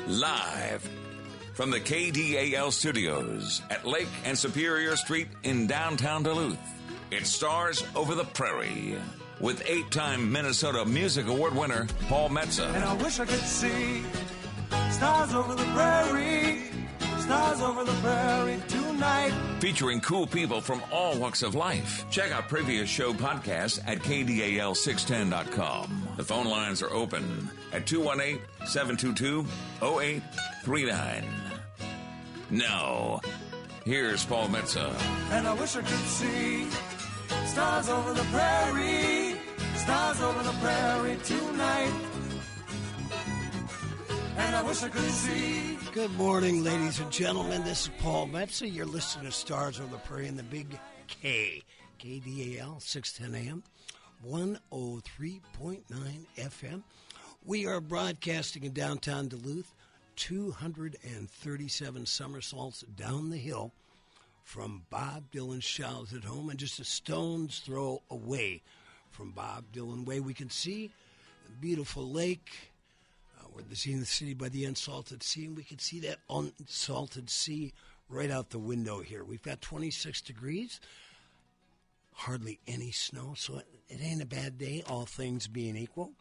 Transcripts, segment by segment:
Live from the KDAL studios at Lake and Superior Street in downtown Duluth, it stars Over the Prairie with 8-time Minnesota Music Award winner Paul Metsa. And I wish I could see stars over the prairie, stars over the prairie tonight. Featuring cool people from all walks of life. Check out previous show podcasts at KDAL610.com. The phone lines are open at 218-722-0839. Now, here's Paul Metsa. And I wish I could see stars over the prairie, stars over the prairie tonight. And I wish I could see. Good morning, ladies and gentlemen. This is Paul Metsa. You're listening to Stars Over the Prairie in the Big K. KDAL, 610 AM, 103.9 FM. We are broadcasting in downtown Duluth, 237 somersaults down the hill from Bob Dylan's childhood home, and just a stone's throw away from Bob Dylan Way. We can see a beautiful lake. We're seeing the city by the unsalted sea, and we can see that unsalted sea right out the window here. We've got 26 degrees, hardly any snow, so it ain't a bad day, all things being equal.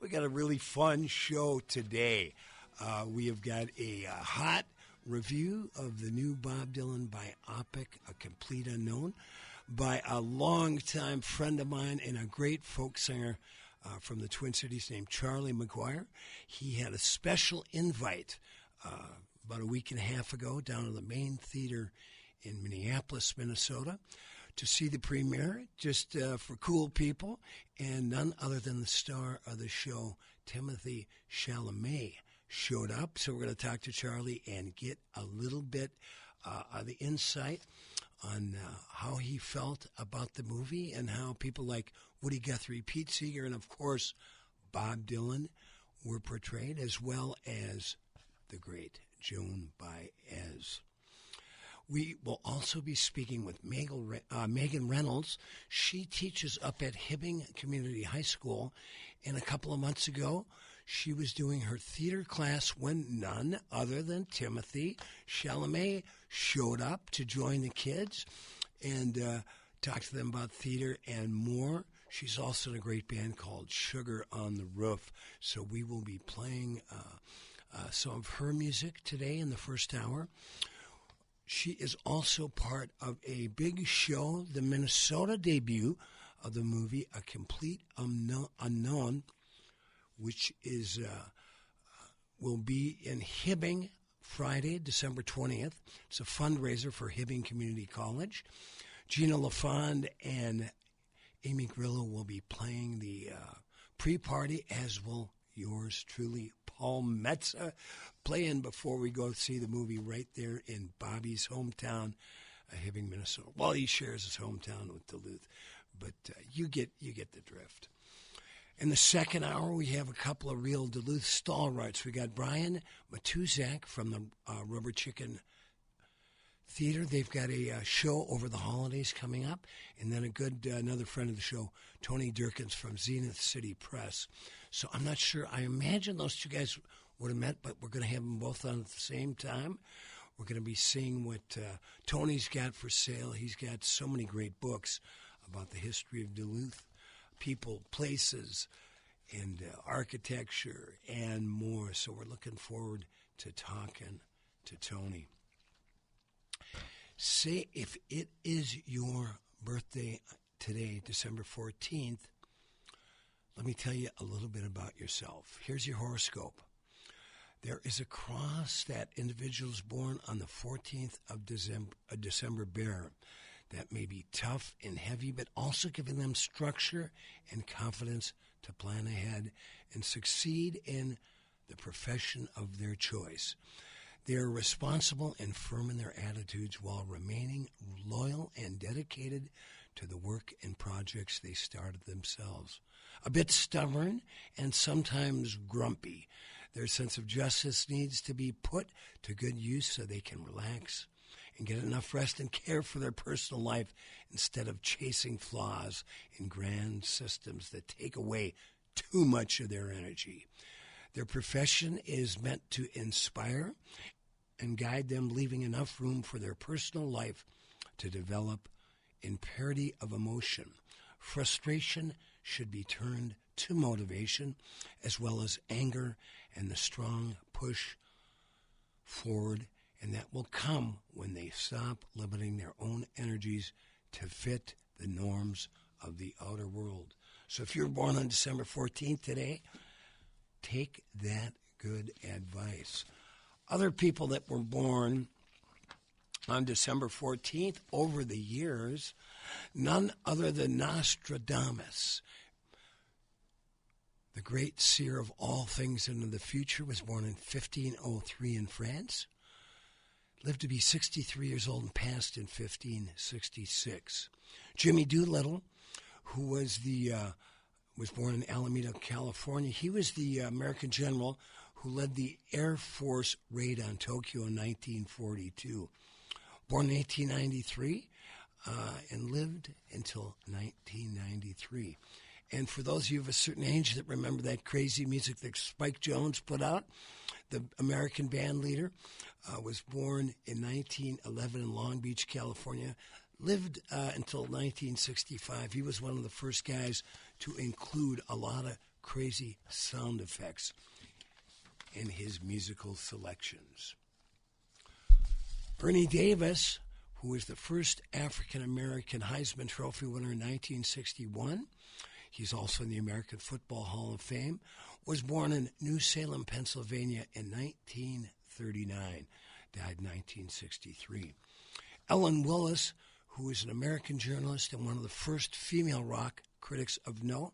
We got a really fun show today. We have got a hot review of the new Bob Dylan biopic, A Complete Unknown, by a longtime friend of mine and a great folk singer from the Twin Cities named Charlie McGuire. He had a special invite about a week and a half ago down to the main theater in Minneapolis, Minnesota, to see the premiere, just for cool people, and none other than the star of the show, Timothée Chalamet, showed up. So we're going to talk to Charlie and get a little bit of the insight on how he felt about the movie and how people like Woody Guthrie, Pete Seeger, and of course Bob Dylan were portrayed, as well as the great Joan Baez. We will also be speaking with Megan Reynolds. She teaches up at Hibbing Community High School, and a couple of months ago she was doing her theater class when none other than Timothée Chalamet showed up to join the kids and talk to them about theater and more. She's also in a great band called Sugar on the Roof. So we will be playing some of her music today in the first hour. She is also part of a big show, the Minnesota debut of the movie A Complete Unknown, which is will be in Hibbing Friday, December 20th. It's a fundraiser for Hibbing Community College. Gina LaFond and Amy Grillo will be playing the pre-party, as will yours truly, Paul Metsa, playing before we go see the movie right there in Bobby's hometown, Hibbing, Minnesota. Well, he shares his hometown with Duluth, but you get the drift. In the second hour, we have a couple of real Duluth stalwarts. We got Brian Matuzak from the Rubber Chicken Theater. They've got a show over the holidays coming up, and then another friend of the show, Tony Durkins from Zenith City Press. So I'm not sure. I imagine those two guys would have met, but we're going to have them both on at the same time. We're going to be seeing what Tony's got for sale. He's got so many great books about the history of Duluth, people, places, and architecture, and more. So we're looking forward to talking to Tony. Say if it is your birthday today, December 14th, let me tell you a little bit about yourself. Here's your horoscope. There is a cross that individuals born on the 14th of December bear that may be tough and heavy, but also giving them structure and confidence to plan ahead and succeed in the profession of their choice. They are responsible and firm in their attitudes while remaining loyal and dedicated to the work and projects they started themselves. A bit stubborn and sometimes grumpy, their sense of justice needs to be put to good use so they can relax and get enough rest and care for their personal life instead of chasing flaws in grand systems that take away too much of their energy. Their profession is meant to inspire and guide them, leaving enough room for their personal life to develop in parity of emotion. Frustration should be turned to motivation, as well as anger and the strong push forward, and that will come when they stop limiting their own energies to fit the norms of the outer world. So if you're born on December 14th today, take that good advice. Other people that were born on December 14th over the years, none other than Nostradamus, the great seer of all things into the future, was born in 1503 in France, lived to be 63 years old and passed in 1566. Jimmy Doolittle, who was born in Alameda, California. He was the American general who led the Air Force raid on Tokyo in 1942. Born in 1893 and lived until 1993. And for those of you of a certain age that remember that crazy music that Spike Jones put out, the American band leader was born in 1911 in Long Beach, California, lived until 1965. He was one of the first guys to include a lot of crazy sound effects in his musical selections. Bernie Davis, who was the first African-American Heisman Trophy winner in 1961, he's also in the American Football Hall of Fame, was born in New Salem, Pennsylvania in 1939, died in 1963. Ellen Willis, who is an American journalist and one of the first female rock critics of note,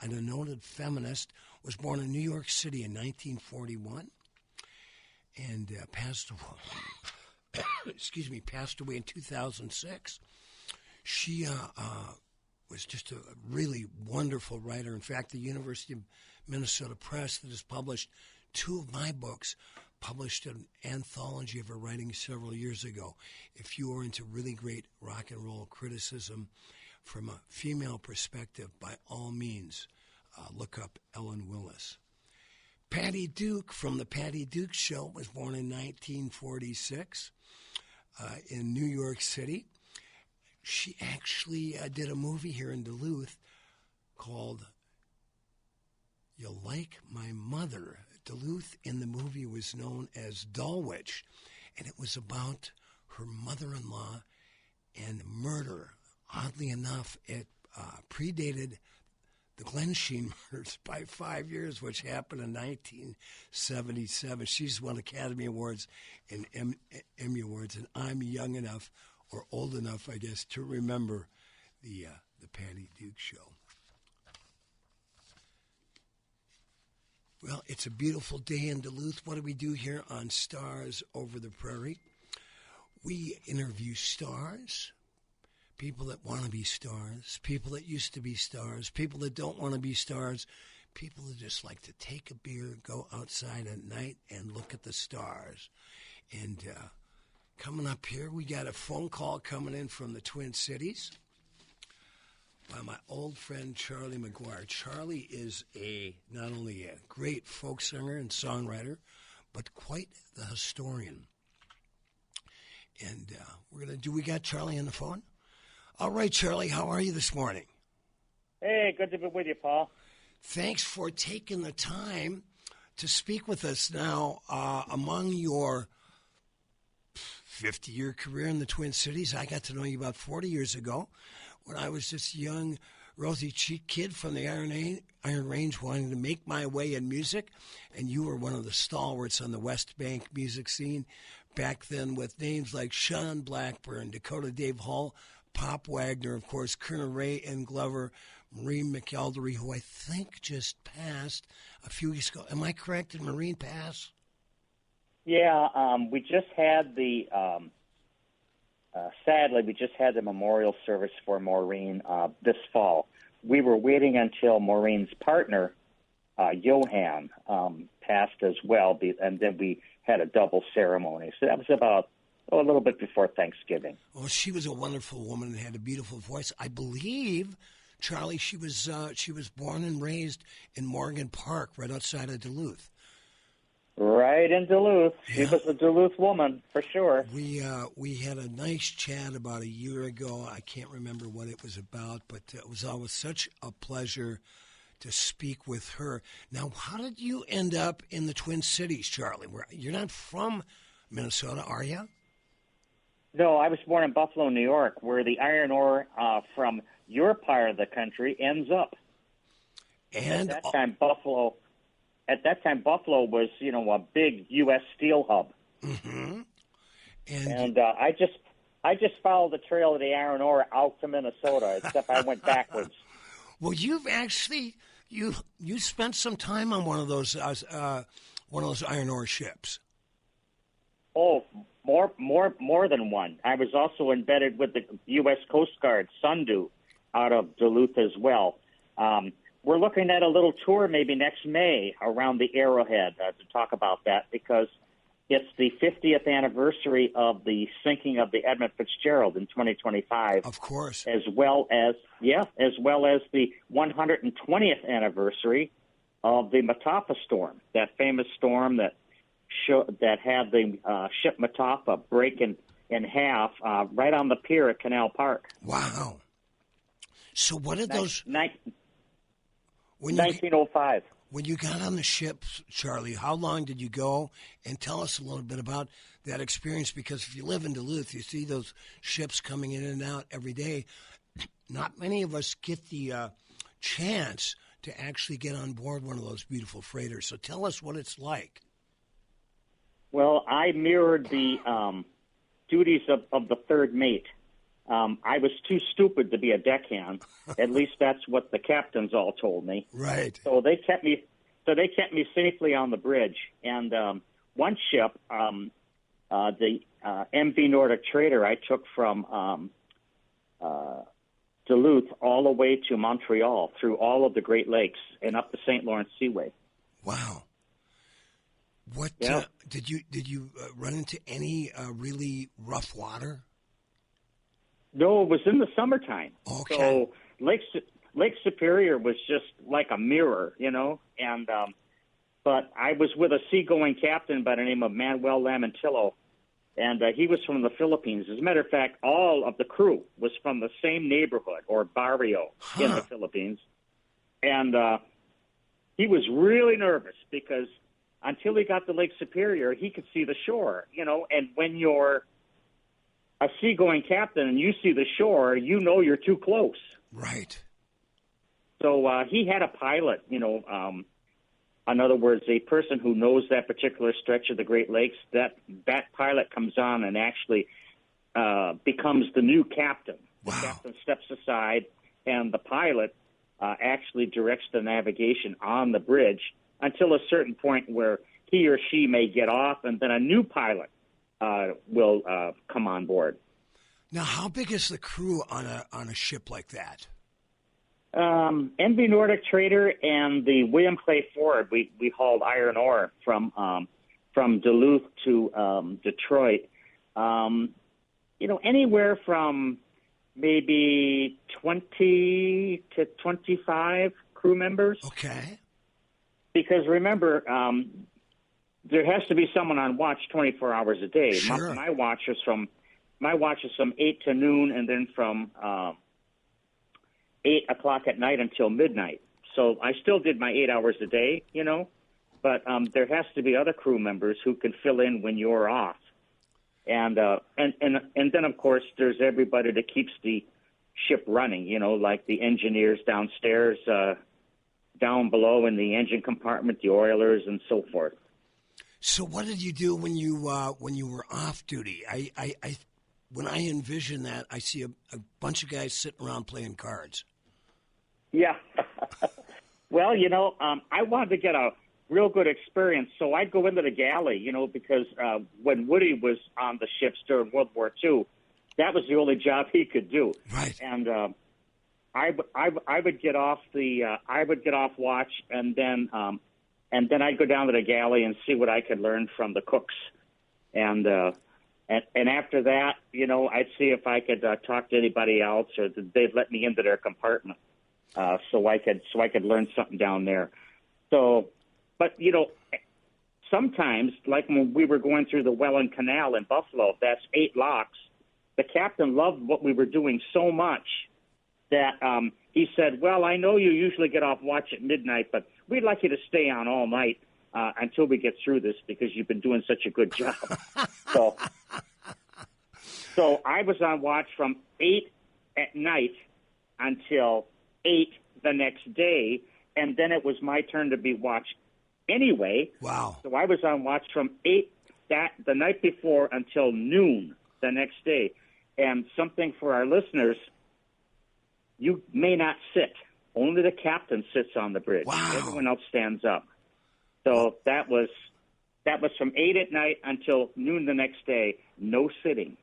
and a noted feminist, was born in New York City in 1941 and passed away in 2006. She was just a really wonderful writer. In fact, the University of Minnesota Press that has published two of my books published an anthology of her writing several years ago. If you are into really great rock and roll criticism from a female perspective, by all means, look up Ellen Willis. Patty Duke from The Patty Duke Show was born in 1946 in New York City. She actually did a movie here in Duluth called You Like My Mother. Duluth in the movie was known as Dulwich, and it was about her mother-in-law and murder. Oddly enough, it predated the Glen Sheen murders by 5 years, which happened in 1977. She's won Academy Awards and Emmy Awards, and I'm young enough, or old enough, I guess, to remember the Patty Duke Show. Well, it's a beautiful day in Duluth. What do we do here on Stars Over the Prairie? We interview stars, people that want to be stars, people that used to be stars, people that don't want to be stars, people that just like to take a beer, go outside at night, and look at the stars. And coming up here, we got a phone call coming in from the Twin Cities by my old friend Charlie McGuire. Charlie is not only a great folk singer and songwriter, but quite the historian. And we got Charlie on the phone? All right, Charlie, how are you this morning? Hey, good to be with you, Paul. Thanks for taking the time to speak with us now. Among your 50-year career in the Twin Cities, I got to know you about 40 years ago when I was just a young, rosy-cheeked kid from the Iron Range wanting to make my way in music, and you were one of the stalwarts on the West Bank music scene back then with names like Sean Blackburn, Dakota Dave Hall, Pop Wagner, of course, Colonel Ray and Glover, Maureen McElderry, who I think just passed a few weeks ago. Am I correct? Did Maureen pass? Yeah, we just had sadly, we just had the memorial service for Maureen this fall. We were waiting until Maureen's partner, Johan, passed as well, and then we had a double ceremony. So that was about a little bit before Thanksgiving. Well, she was a wonderful woman and had a beautiful voice. I believe, Charlie, she was born and raised in Morgan Park, right outside of Duluth. Right in Duluth. She Yeah. was a Duluth woman, for sure. We had a nice chat about a year ago. I can't remember what it was about, but it was always such a pleasure to speak with her. Now, how did you end up in the Twin Cities, Charlie? You're not from Minnesota, are you? No, I was born in Buffalo, New York, where the iron ore from your part of the country ends up. And At that time, Buffalo was, a big U.S. steel hub. Mm-hmm. And I just followed the trail of the iron ore out to Minnesota, except I went backwards. Well, you've actually you spent some time on one of those iron ore ships. Oh, more than one. I was also embedded with the U.S. Coast Guard, Sundu, out of Duluth as well. We're looking at a little tour maybe next May around the Arrowhead to talk about that, because it's the 50th anniversary of the sinking of the Edmund Fitzgerald in 2025. Of course. As well as the 120th anniversary of the Mataafa storm, that famous storm that had the ship Mataafa break in half right on the pier at Canal Park. Wow. So what did those... 1905. When you got on the ship, Charlie, how long did you go? And tell us a little bit about that experience, because if you live in Duluth, you see those ships coming in and out every day. Not many of us get the chance to actually get on board one of those beautiful freighters. So tell us what it's like. Well, I mirrored the duties of the third mate. I was too stupid to be a deckhand. At least that's what the captains all told me. Right. So they kept me safely on the bridge. And one ship, the MV Nordic Trader, I took from Duluth all the way to Montreal through all of the Great Lakes and up the St. Lawrence Seaway. Wow. What did you run into any really rough water? No, it was in the summertime. Okay. So Lake Superior was just like a mirror, and but I was with a seagoing captain by the name of Manuel Lamantillo, and he was from the Philippines. As a matter of fact, all of the crew was from the same neighborhood or barrio in the Philippines, and he was really nervous because until he got to Lake Superior, he could see the shore, and when you're a seagoing captain and you see the shore, you're too close. Right. So he had a pilot, in other words, a person who knows that particular stretch of the Great Lakes. That pilot comes on and actually becomes the new captain. Wow. The captain steps aside, and the pilot actually directs the navigation on the bridge until a certain point where he or she may get off, and then a new pilot will come on board. Now, how big is the crew on a ship like that? MV Nordic Trader and the William Clay Ford, we hauled iron ore from Duluth to Detroit. Anywhere from maybe 20 to 25 crew members. Okay. Because remember, there has to be someone on watch 24 hours a day. Sure. My watch is from 8 to noon, and then from 8 o'clock at night until midnight. So I still did my 8 hours a day, but there has to be other crew members who can fill in when you're off. And then of course there's everybody that keeps the ship running, like the engineers downstairs, down below in the engine compartment, the oilers, and so forth. So what did you do when you were off duty? When I envision that, I see a bunch of guys sitting around playing cards. Yeah. Well, I wanted to get a real good experience, so I'd go into the galley, because when Woody was on the ships during World War II, that was the only job he could do. Right. And I would get off watch, and then I'd go down to the galley and see what I could learn from the cooks, and after that, I'd see if I could talk to anybody else, or they'd let me into their compartment, so I could learn something down there. So, but sometimes, like when we were going through the Welland Canal in Buffalo, that's 8 locks. The captain loved what we were doing so much that he said, well, I know you usually get off watch at midnight, but we'd like you to stay on all night until we get through this because you've been doing such a good job. So I was on watch from 8 at night until 8 the next day, and then it was my turn to be watched anyway. Wow. So I was on watch from 8 the night before until noon the next day. And something for our listeners, you may not sit. Only the captain sits on the bridge. Wow. Everyone else stands up. So that was from 8 at night until noon the next day, no sitting.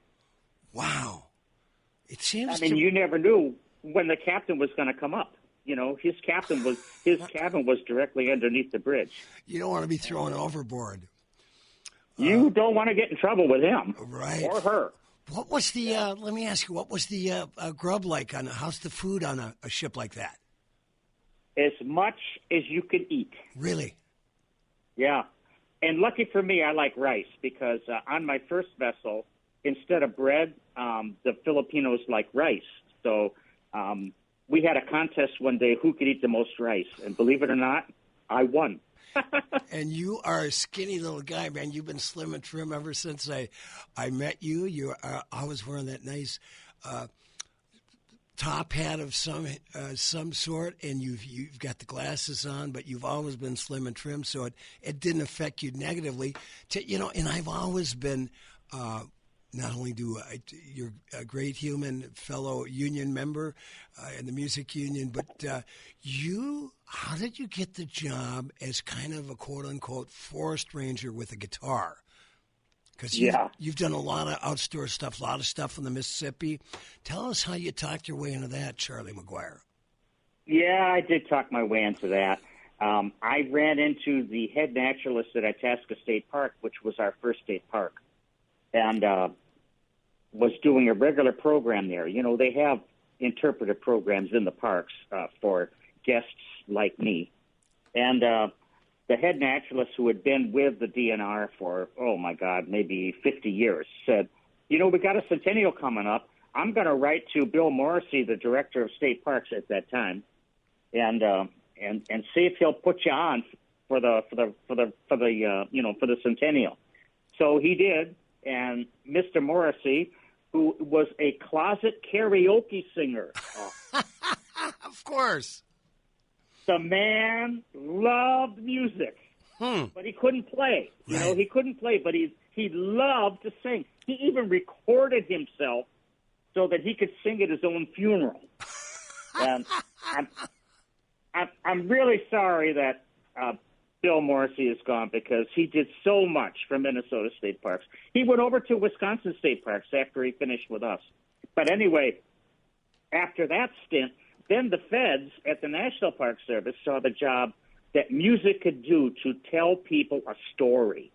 Wow. It seems you never knew when the captain was going to come up. You know, his cabin was directly underneath the bridge. You don't want to be thrown overboard. You don't want to get in trouble with him, right, or her. What was the? Let me ask you. What was the grub like on? How's the food on a ship like that? As much as you could eat. Really? Yeah. And lucky for me, I like rice because on my first vessel, instead of bread, the Filipinos like rice. So we had a contest one day who could eat the most rice. And believe it or not, I won. And you are a skinny little guy, man. You've been slim and trim ever since I met you. You are always wearing that nice top hat of some sort, and you've got the glasses on, but you've always been slim and trim, so it didn't affect you negatively. And I've always been. Not only you're a great human fellow union member in the music union, but how did you get the job as kind of a quote-unquote forest ranger with a guitar? Because you've done a lot of outdoor stuff, a lot of stuff in the Mississippi. Tell us how you talked your way into that, Charlie McGuire. Yeah, I did talk my way into that. I ran into the head naturalist at Itasca State Park, which was our first state park, and was doing a regular program there. You know, they have interpretive programs in the parks for guests like me. And the head naturalist, who had been with the DNR for, oh, my God, maybe 50 years, said, you know, we got a centennial coming up. I'm going to write to Bill Morrissey, the director of state parks at that time, and see if he'll put you on for the centennial. So he did, and Mr. Morrissey, who was a closet karaoke singer. Of course. The man loved music, but he couldn't play. You know, he couldn't play, but he loved to sing. He even recorded himself so that he could sing at his own funeral. And I'm really sorry that Bill Morrissey is gone because he did so much for Minnesota State Parks. He went over to Wisconsin State Parks after he finished with us. But anyway, after that stint, then the feds at the National Park Service saw the job that music could do to tell people a story,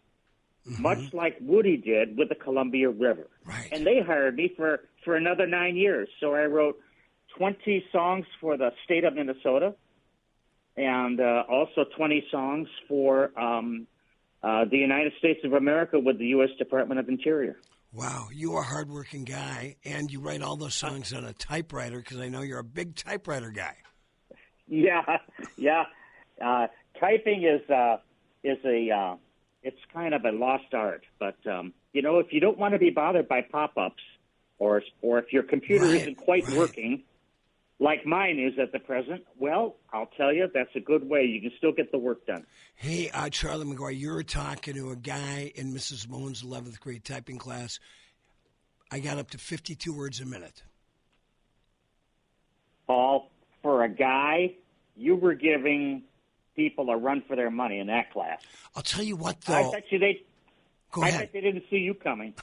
much like Woody did with the Columbia River. Right. And they hired me for another 9 years. So I wrote 20 songs for the state of Minnesota, and also 20 songs for the United States of America with the U.S. Department of Interior. Wow, you are a hardworking guy, and you write all those songs on a typewriter because I know you're a big typewriter guy. Yeah. Typing is it's kind of a lost art, but you know, if you don't want to be bothered by pop-ups, or if your computer isn't quite working, like mine is at the present, well, I'll tell you, that's a good way. You can still get the work done. Hey, Charlie McGuire, you're talking to a guy in Mrs. Moan's 11th grade typing class. I got up to 52 words a minute. Paul, for a guy, you were giving people a run for their money in that class. I'll tell you what, though. I bet you Go ahead. I bet they didn't see you coming.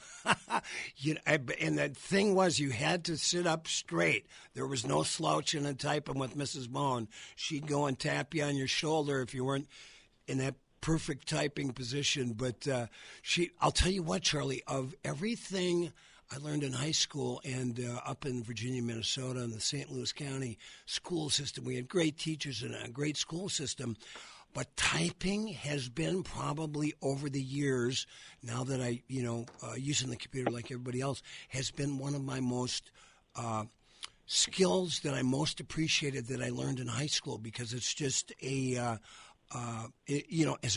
And the thing was, you had to sit up straight. There was no slouching and typing with Mrs. Bone. She'd go and tap you on your shoulder if you weren't in that perfect typing position. But I'll tell you what, Charlie, of everything I learned in high school and up in Virginia, Minnesota, in the St. Louis County school system, we had great teachers and a great school system. But typing has been probably over the years, now that I, using the computer like everybody else, has been one of my most skills that I most appreciated that I learned in high school, because it's just as a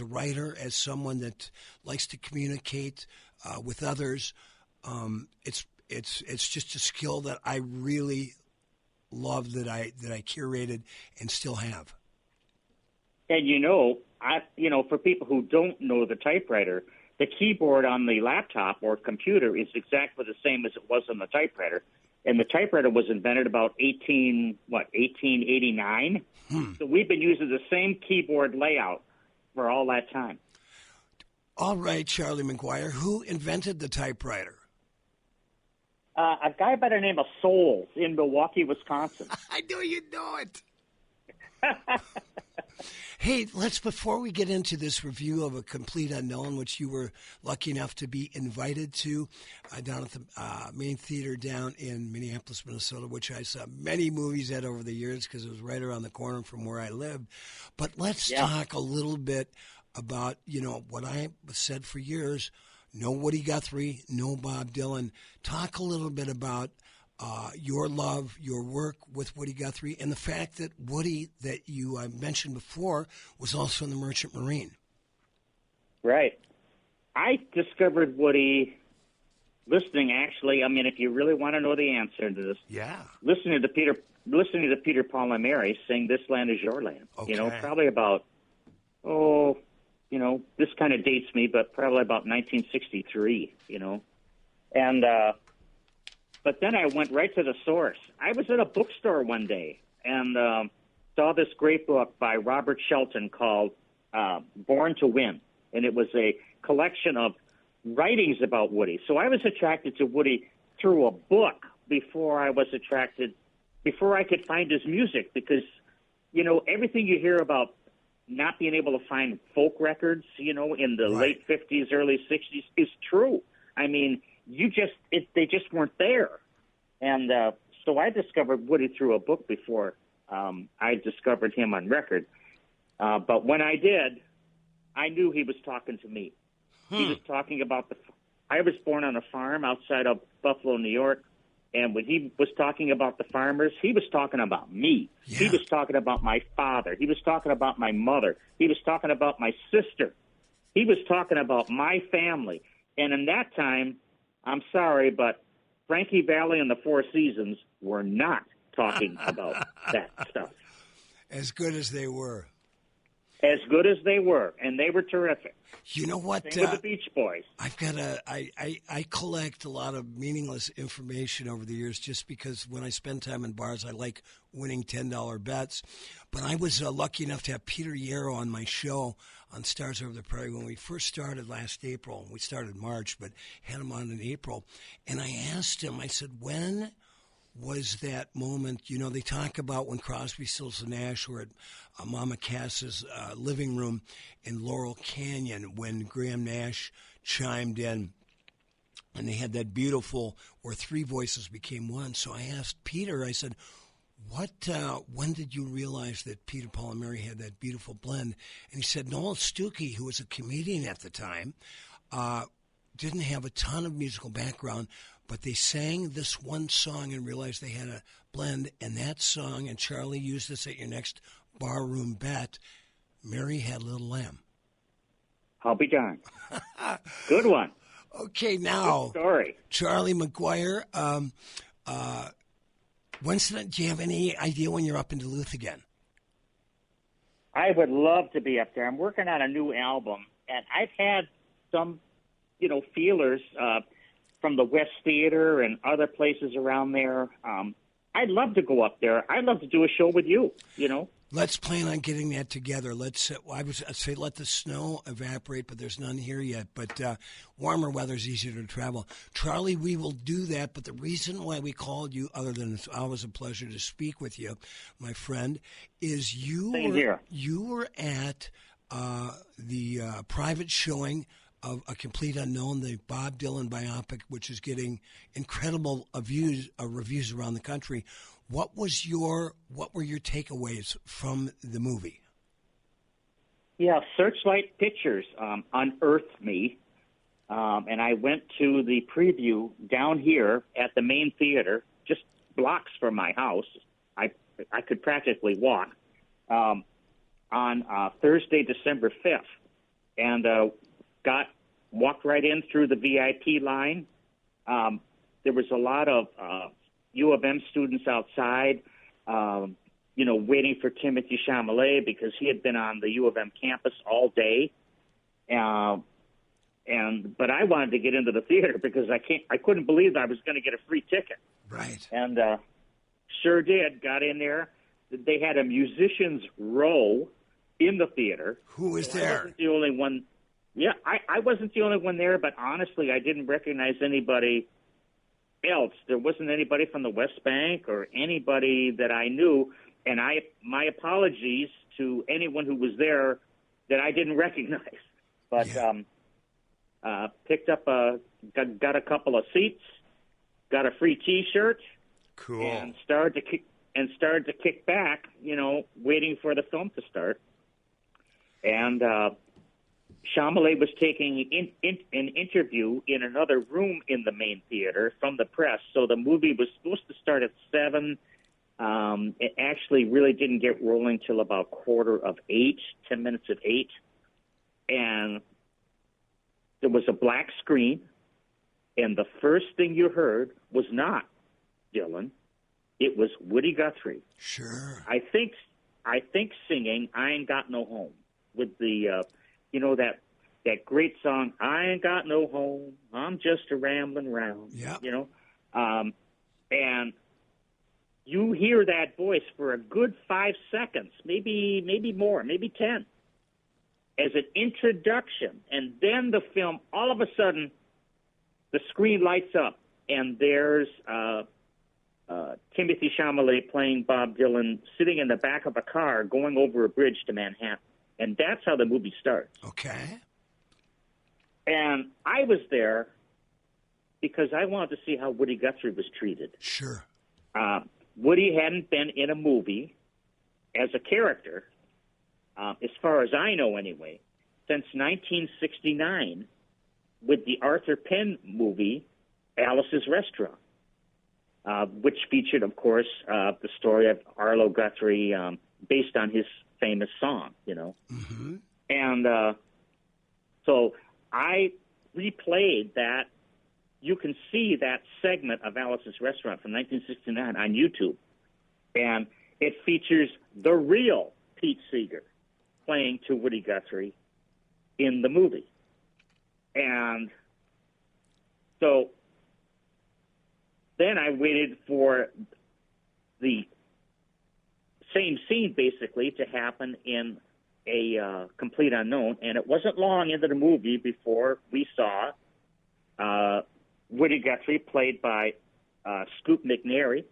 writer, as someone that likes to communicate with others, it's just a skill that I really love, that I curated and still have. And for people who don't know the typewriter, the keyboard on the laptop or computer is exactly the same as it was on the typewriter. And the typewriter was invented about 1889. So we've been using the same keyboard layout for all that time. All right, Charlie McGuire, who invented the typewriter? A guy by the name of Souls in Milwaukee, Wisconsin. I knew you'd know it. Hey, before we get into this review of A Complete Unknown, which you were lucky enough to be invited to down at the main theater down in Minneapolis, Minnesota, which I saw many movies at over the years because it was right around the corner from where I lived. But let's talk a little bit about, what I said for years, no Woody Guthrie, no Bob Dylan. Talk a little bit about your love, your work with Woody Guthrie, and the fact that Woody, that you mentioned before, was also in the Merchant Marine. Right. I discovered Woody listening, actually. I mean, if you really want to know the answer to this, listening to Peter, Paul, and Mary sing "This Land Is Your Land." Okay. Probably about this kind of dates me, but probably about 1963. And. But then I went right to the source. I was at a bookstore one day and saw this great book by Robert Shelton called Born to Win. And it was a collection of writings about Woody. So I was attracted to Woody through a book before I could find his music, because, everything you hear about not being able to find folk records, in the late 50s, early 60s is true. I mean, they just weren't there. And so I discovered Woody through a book before I discovered him on record. But when I did, I knew he was talking to me. He was talking about I was born on a farm outside of Buffalo, New York. And when he was talking about the farmers, he was talking about me. Yeah. He was talking about my father. He was talking about my mother. He was talking about my sister. He was talking about my family. And in that time, I'm sorry, but Frankie Valli and the Four Seasons were not talking about that stuff. As good as they were. As good as they were, and they were terrific. You know what? Same with the Beach Boys. I've got I collect a lot of meaningless information over the years, just because when I spend time in bars, I like winning $10 bets. But I was lucky enough to have Peter Yarrow on my show on Stars Over the Prairie when we first started last April. We started March, but had him on in April. And I asked him, I said, when was that moment? They talk about when Crosby, Stills, and Nash were at Mama Cass's living room in Laurel Canyon when Graham Nash chimed in, and they had that beautiful where three voices became one. So I asked Peter, I said, when did you realize that Peter, Paul, and Mary had that beautiful blend? And he said, Noel Stuckey, who was a comedian at the time, didn't have a ton of musical background, but they sang this one song and realized they had a blend, and that song, and Charlie used this at your next barroom bet, Mary Had a Little Lamb. I'll be darned. Good one. Okay, now, good story. Charlie McGuire, do you have any idea when you're up in Duluth again? I would love to be up there. I'm working on a new album, and I've had some, feelers from the West Theater and other places around there. I'd love to go up there. I'd love to do a show with you, Let's plan on getting that together. I'd say let the snow evaporate, but there's none here yet. But warmer weather is easier to travel. Charlie, we will do that. But the reason why we called you, other than it's always a pleasure to speak with you, my friend, is you were at the private showing of A Complete Unknown, the Bob Dylan biopic, which is getting incredible reviews around the country. What were your takeaways from the movie? Yeah, Searchlight Pictures unearthed me, and I went to the preview down here at the main theater, just blocks from my house. I could practically walk on Thursday, December 5th, and walked right in through the VIP line. There was a lot of U of M students outside, waiting for Timothée Chalamet because he had been on the U of M campus all day. But I wanted to get into the theater because I couldn't believe I was going to get a free ticket. Right. And sure did. Got in there. They had a musician's row in the theater. Who was there? I wasn't the only one. Yeah, I wasn't the only one there, but honestly, I didn't recognize anybody else. There wasn't anybody from the West Bank or anybody that I knew, and my apologies to anyone who was there that I didn't recognize. But picked up got a couple of seats, got a free T-shirt, cool, and started to kick back, waiting for the film to start. And Chalamet was taking an interview in another room in the main theater from the press. So the movie was supposed to start at 7. It actually really didn't get rolling till about 7:45, 10 minutes of 8. And there was a black screen. And the first thing you heard was not Dylan. It was Woody Guthrie. Sure. I think singing "I Ain't Got No Home" with the that great song, "I Ain't Got No Home, I'm Just a Rambling Round." Yeah. And you hear that voice for a good 5 seconds, maybe more, maybe 10, as an introduction, and then the film, all of a sudden, the screen lights up, and there's Timothée Chalamet playing Bob Dylan sitting in the back of a car going over a bridge to Manhattan. And that's how the movie starts. Okay. And I was there because I wanted to see how Woody Guthrie was treated. Sure. Woody hadn't been in a movie as a character, as far as I know anyway, since 1969 with the Arthur Penn movie, Alice's Restaurant, which featured, of course, the story of Arlo Guthrie based on his famous song, Mm-hmm. And so I replayed that. You can see that segment of Alice's Restaurant from 1969 on YouTube, and it features the real Pete Seeger playing to Woody Guthrie in the movie. And so then I waited for the same scene, basically, to happen in a Complete Unknown, and it wasn't long into the movie before we saw Woody Guthrie, played by Scoop McNairy,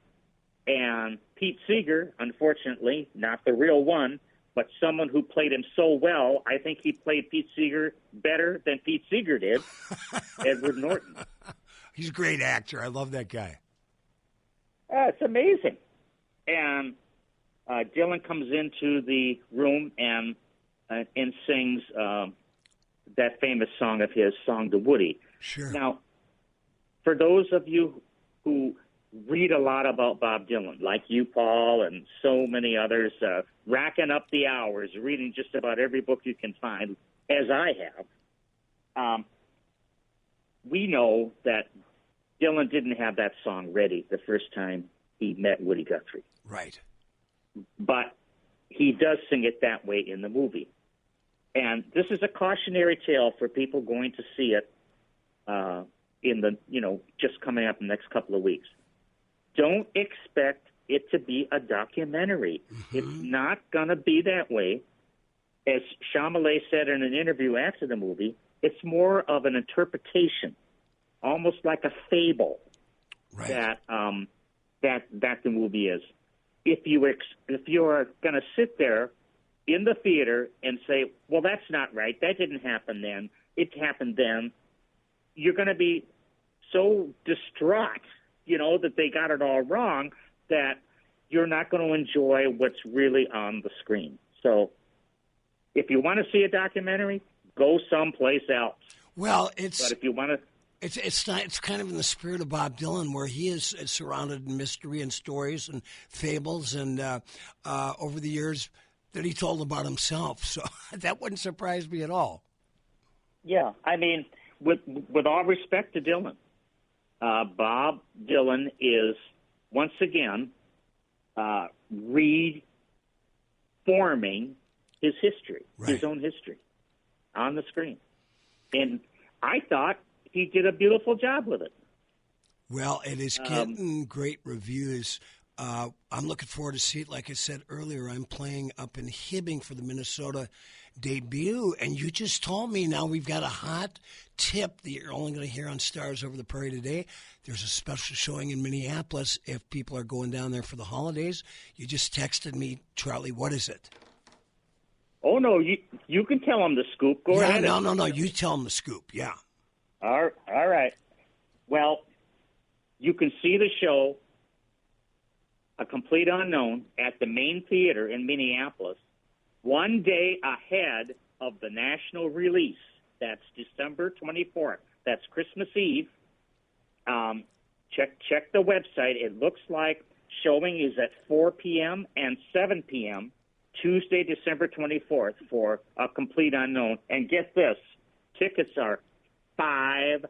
and Pete Seeger, unfortunately, not the real one, but someone who played him so well, I think he played Pete Seeger better than Pete Seeger did, Edward Norton. He's a great actor. I love that guy. It's amazing. And Dylan comes into the room and sings that famous song of his, Song to Woody. Sure. Now, for those of you who read a lot about Bob Dylan, like you, Paul, and so many others, racking up the hours, reading just about every book you can find, as I have, we know that Dylan didn't have that song ready the first time he met Woody Guthrie. Right. But he does sing it that way in the movie. And this is a cautionary tale for people going to see it in the, just coming up in the next couple of weeks. Don't expect it to be a documentary. Mm-hmm. It's not going to be that way. As Chalamet said in an interview after the movie, it's more of an interpretation, almost like a fable, right, that the movie is. If you are going to sit there in the theater and say, well, that's not right, that didn't happen then, it happened then, you're going to be so distraught, that they got it all wrong, that you're not going to enjoy what's really on the screen. So if if you want to see a documentary, go someplace else. Well, but if you want to. It's not. It's kind of in the spirit of Bob Dylan, where he is surrounded in mystery and stories and fables, and over the years that he told about himself. So that wouldn't surprise me at all. Yeah, I mean, with all respect to Dylan, Bob Dylan is once again reforming his history, his own history, on the screen, and I thought he did a beautiful job with it. Well, it is getting great reviews. I'm looking forward to see it. Like I said earlier, I'm playing up in Hibbing for the Minnesota debut, and you just told me now we've got a hot tip that you're only going to hear on Stars Over the Prairie today. There's a special showing in Minneapolis if people are going down there for the holidays. You just texted me, Charlie, what is it? Oh, no, you can tell them the scoop. Go ahead. No, you tell them the scoop, yeah. All right. Well, you can see the show, A Complete Unknown, at the Main Theater in Minneapolis, one day ahead of the national release. That's December 24th. That's Christmas Eve. Check the website. It looks like showing is at 4 p.m. and 7 p.m. Tuesday, December 24th for A Complete Unknown. And get this, tickets are $5.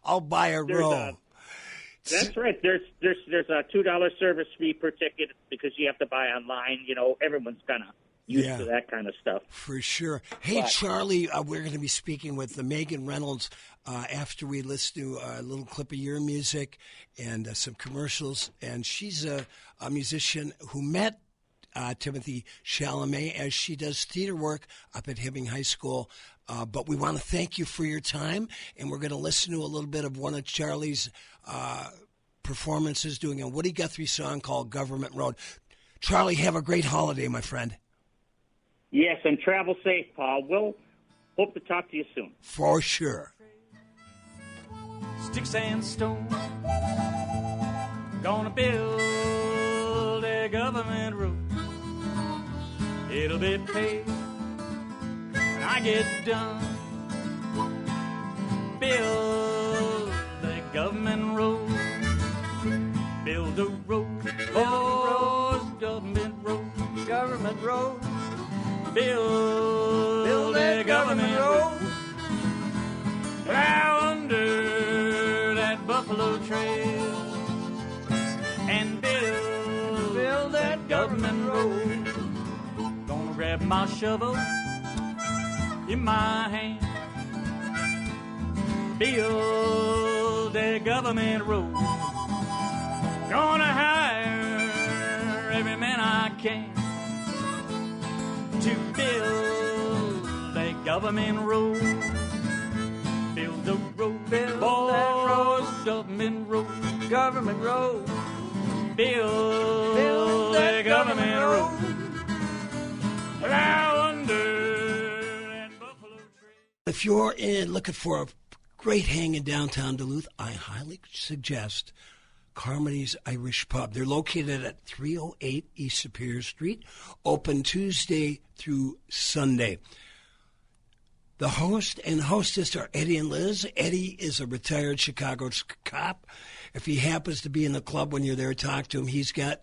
I'll buy a row. That's right. There's a $2 service fee per ticket because you have to buy online. You know, everyone's kind of used to that kind of stuff. For sure. Hey, Charlie, we're going to be speaking with Megan Reynolds after we listen to a little clip of your music and some commercials. And she's a musician who met Timothy Chalamet as she does theater work up at Hibbing High School. But we want to thank you for your time, and we're going to listen to a little bit of one of Charlie's performances doing a Woody Guthrie song called Government Road. Charlie, have a great holiday, my friend. Yes, and travel safe, Paul. We'll hope to talk to you soon. For sure. Sticks and stones, gonna build a government road. It'll be paid when I get done. Build a government road. Build a road. Government road. Government road. Build a government road. Plow under that buffalo trail and build that government road. Gonna grab my shovel in my hand, build a government road. Gonna hire every man I can to build a government road. Build a road, build that road, government road, government road. Build a government road. Plow under that buffalo tree. If you're looking for a great hang in downtown Duluth, I highly suggest Carmody's Irish Pub. They're located at 308 East Superior Street, open Tuesday through Sunday. The host and hostess are Eddie and Liz. Eddie is a retired Chicago cop. If he happens to be in the club when you're there, talk to him. He's got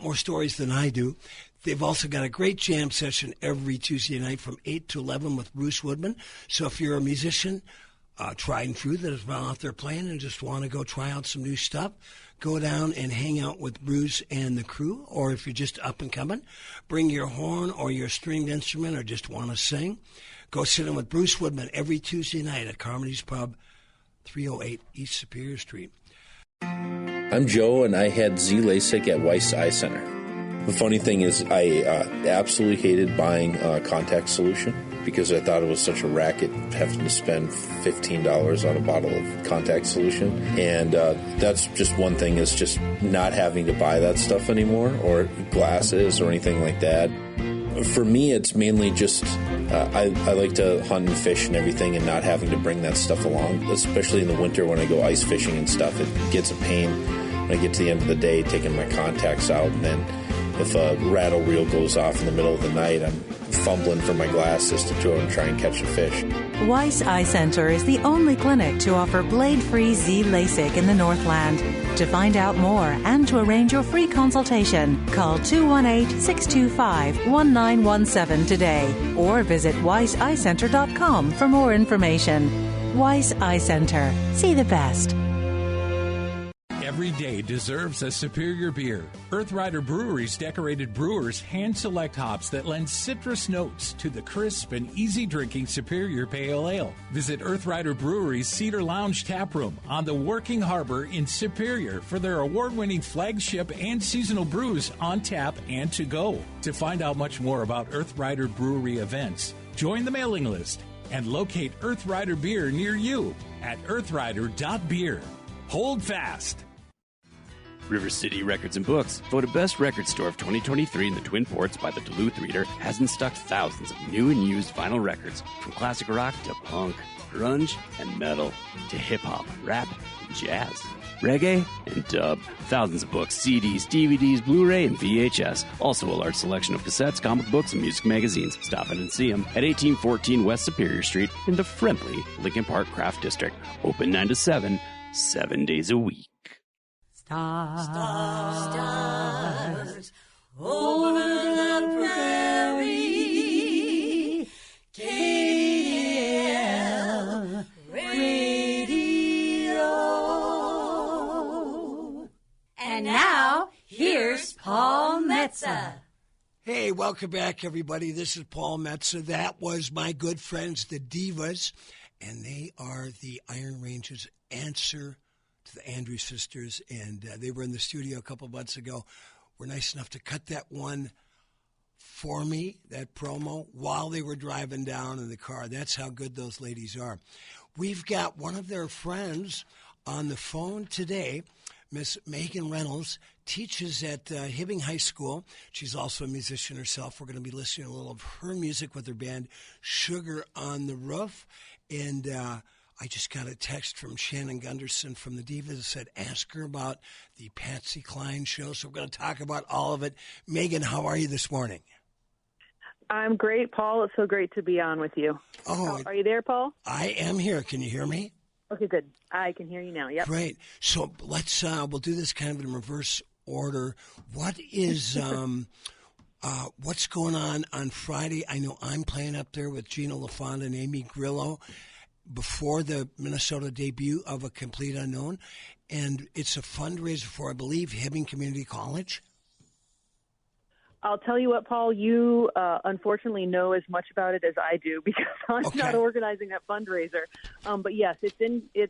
more stories than I do. They've also got a great jam session every Tuesday night from 8 to 11 with Bruce Woodman. So if you're a musician, tried and true, that has been out there playing and just want to go try out some new stuff, go down and hang out with Bruce and the crew. Or if you're just up and coming, bring your horn or your stringed instrument or just want to sing. Go sit in with Bruce Woodman every Tuesday night at Carmody's Pub, 308 East Superior Street. I'm Joe, and I had Z LASIK at Weiss Eye Center. The funny thing is I absolutely hated buying a contact solution because I thought it was such a racket having to spend $15 on a bottle of contact solution. And that's just one thing, is just not having to buy that stuff anymore, or glasses or anything like that. For me, it's mainly just I like to hunt and fish and everything, and not having to bring that stuff along, especially in the winter when I go ice fishing and stuff. It gets a pain when I get to the end of the day taking my contacts out, and then if a rattle reel goes off in the middle of the night, I'm fumbling for my glasses to go and try and catch a fish. Weiss Eye Center is the only clinic to offer blade-free Z LASIK in the Northland. To find out more and to arrange your free consultation, call 218-625-1917 today or visit weisseyecenter.com for more information. Weiss Eye Center. See the best. Every day deserves a superior beer. Earth Rider Brewery's decorated brewers hand-select hops that lend citrus notes to the crisp and easy-drinking Superior Pale Ale. Visit Earth Rider Brewery's Cedar Lounge Tap Room on the Working Harbor in Superior for their award-winning flagship and seasonal brews on tap and to go. To find out much more about Earth Rider Brewery events, join the mailing list and locate Earth Rider Beer near you at earthrider.beer. Hold fast. River City Records and Books, voted Best Record Store of 2023 in the Twin Ports by the Duluth Reader, has in stock thousands of new and used vinyl records, from classic rock to punk, grunge, and metal, to hip-hop, rap, and jazz, reggae, and dub. Thousands of books, CDs, DVDs, Blu-ray, and VHS. Also a large selection of cassettes, comic books, and music magazines. Stop in and see them at 1814 West Superior Street in the friendly Lincoln Park Craft District. Open 9 to 7, 7 days a week. Stars over the prairie, KDL Radio. And now, here's Paul Metsa. Hey, welcome back, everybody. This is Paul Metsa. That was my good friends, the Divas, and they are the Iron Range's answer to the Andrews Sisters, and they were in the studio a couple months ago. Were nice enough to cut that one for me, that promo, while they were driving down in the car. That's how good those ladies are. We've got one of their friends on the phone today. Miss Megan Reynolds teaches at Hibbing High School. She's also a musician herself. We're going to be listening to a little of her music with her band Sugar on the Roof. And I just got a text from Shannon Gunderson from the Divas that said, ask her about the Patsy Cline show. So we're going to talk about all of it. Megan, how are you this morning? I'm great, Paul. It's so great to be on with you. Oh, are you there, Paul? I am here. Can you hear me? Okay, good. I can hear you now. Yep. Great. So let's we'll do this kind of in reverse order. What is what's going on Friday? I know I'm playing up there with Gina LaFonda and Amy Grillo before the Minnesota debut of A Complete Unknown, and it's a fundraiser for, I believe, Hibbing Community College. I'll tell you what, Paul, you unfortunately know as much about it as I do because I'm not organizing that fundraiser. But yes, it's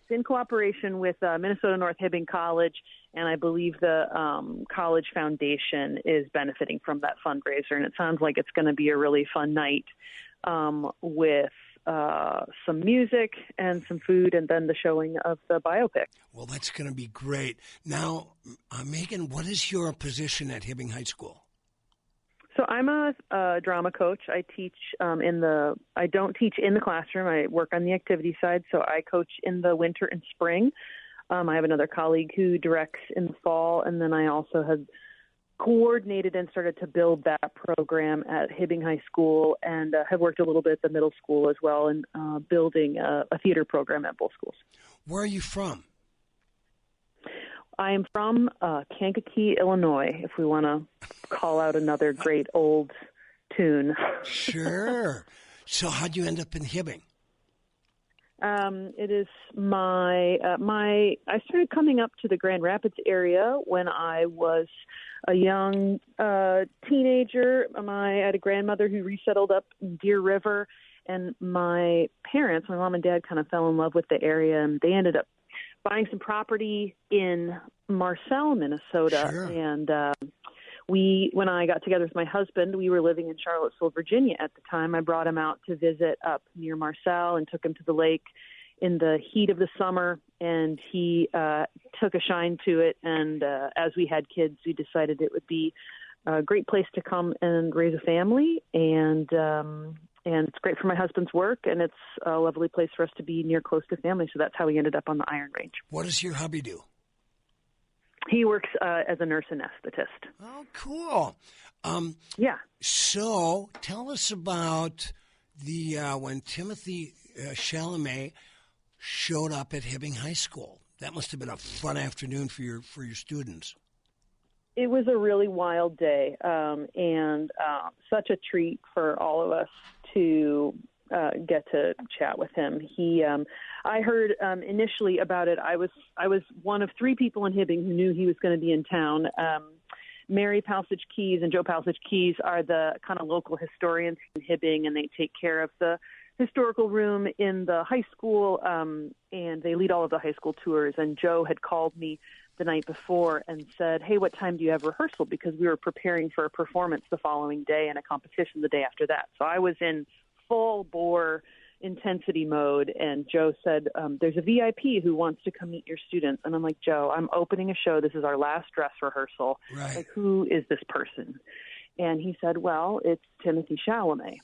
in cooperation with Minnesota North Hibbing College, and I believe the college foundation is benefiting from that fundraiser. And it sounds like it's going to be a really fun night with some music and some food, and then the showing of the biopic. Well, that's going to be great. Now, Megan, what is your position at Hibbing High School? So I'm a drama coach. I teach I don't teach in the classroom. I work on the activity side, so I coach in the winter and spring. I have another colleague who directs in the fall, and then I also have coordinated and started to build that program at Hibbing High School, and have worked a little bit at the middle school as well, and building a theater program at both schools. Where are you from? I am from Kankakee, Illinois, if we want to call out another great old tune. Sure. So how'd you end up in Hibbing? It is I started coming up to the Grand Rapids area when I was a young teenager. I had a grandmother who resettled up in Deer River, and my parents, my mom and dad, kind of fell in love with the area, and they ended up buying some property in Marcel, Minnesota. Sure. And when I got together with my husband, we were living in Charlottesville, Virginia at the time. I brought him out to visit up near Marcel and took him to the lake in the heat of the summer, and he took a shine to it. And as we had kids, we decided it would be a great place to come and raise a family. And it's great for my husband's work, and it's a lovely place for us to be near close to family. So that's how we ended up on the Iron Range. What does your hubby do? He works as a nurse anesthetist. Oh, cool. Yeah. So tell us about the when Timothy Chalamet showed up at Hibbing High School. That must have been a fun afternoon for your students. It was a really wild day, and such a treat for all of us to get to chat with him. I heard initially about it. I was one of 3 people in Hibbing who knew he was going to be in town. Mary Palsage Keys and Joe Palsage Keys are the kind of local historians in Hibbing, and they take care of the historical room in the high school, and they lead all of the high school tours. And Joe had called me the night before and said, hey, what time do you have rehearsal? Because we were preparing for a performance the following day and a competition the day after that. So I was in full bore intensity mode, and Joe said, there's a VIP who wants to come meet your students. And I'm like, Joe, I'm opening a show. This is our last dress rehearsal. Right. Like, who is this person? And he said, well, it's Timothy Chalamet.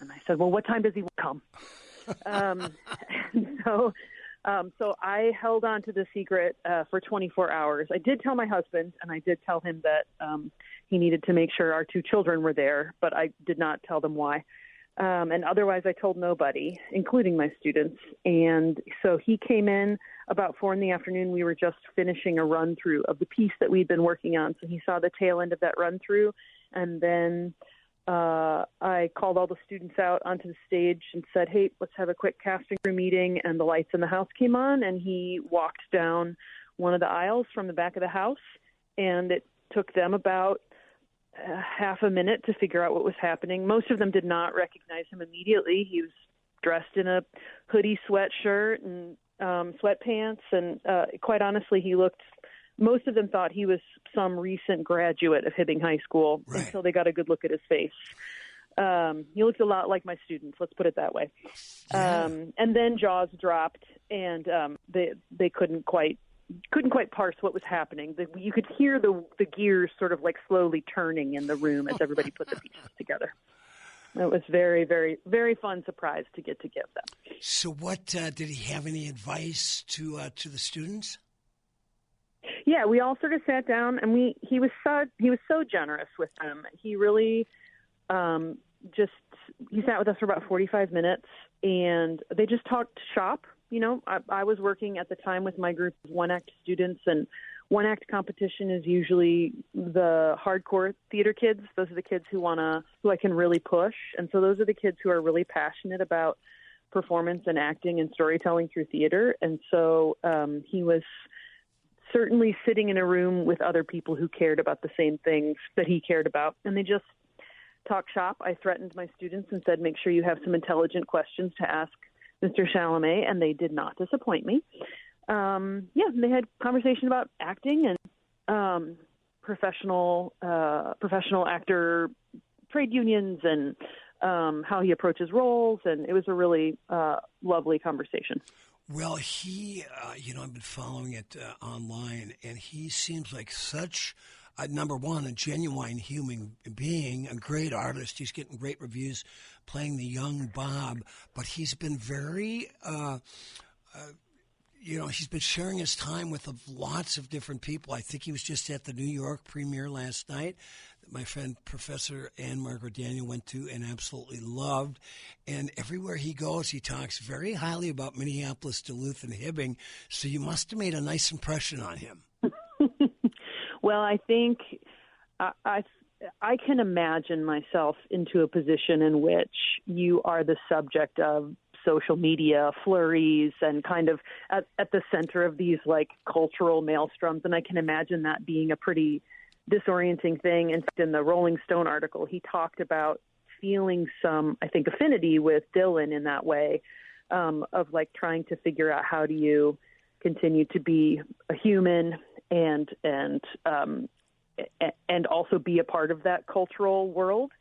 And I said, well, what time does he come? So I held on to the secret for 24 hours. I did tell my husband, and I did tell him that he needed to make sure our 2 children were there, but I did not tell them why. And otherwise, I told nobody, including my students. And so he came in about 4 p.m. We were just finishing a run-through of the piece that we'd been working on. So he saw the tail end of that run-through. And then I called all the students out onto the stage and said, hey, let's have a quick casting crew meeting. And the lights in the house came on, and he walked down one of the aisles from the back of the house. And it took them about half a minute to figure out what was happening. Most of them did not recognize him immediately. He was dressed in a hoodie sweatshirt and sweatpants, and quite honestly, most of them thought he was some recent graduate of Hibbing High School until they got a good look at his face. He looked a lot like my students, let's put it that way. Yeah. And then jaws dropped, and they couldn't quite parse what was happening. You could hear the gears sort of like slowly turning in the room as everybody put the pieces together. It was very, very, very fun surprise to get to give them. So what, did he have any advice to the students? Yeah, we all sort of sat down, and he was so generous with them. He really he sat with us for about 45 minutes, and they just talked shop. You know, I was working at the time with my group of 1-act students, and 1-act competition is usually the hardcore theater kids. Those are the kids who I can really push. And so those are the kids who are really passionate about performance and acting and storytelling through theater. And so he was certainly sitting in a room with other people who cared about the same things that he cared about. And they just talked shop. I threatened my students and said, make sure you have some intelligent questions to ask Mr. Chalamet, and they did not disappoint me. They had conversation about acting and professional actor trade unions and how he approaches roles, and it was a really lovely conversation. Well, he, I've been following it online, and he seems like such, number one, a genuine human being, a great artist. He's getting great reviews playing the young Bob, but he's been very, he's been sharing his time with lots of different people. I think he was just at the New York premiere last night that my friend Professor Ann Margaret Daniel went to and absolutely loved. And everywhere he goes, he talks very highly about Minneapolis, Duluth, and Hibbing. So you must have made a nice impression on him. Well, I think I can imagine myself into a position in which you are the subject of social media flurries and kind of at the center of these like cultural maelstroms. And I can imagine that being a pretty disorienting thing. In fact, in the Rolling Stone article, he talked about feeling some, I think, affinity with Dylan in that way, of like trying to figure out how do you continue to be a human and also be a part of that cultural world.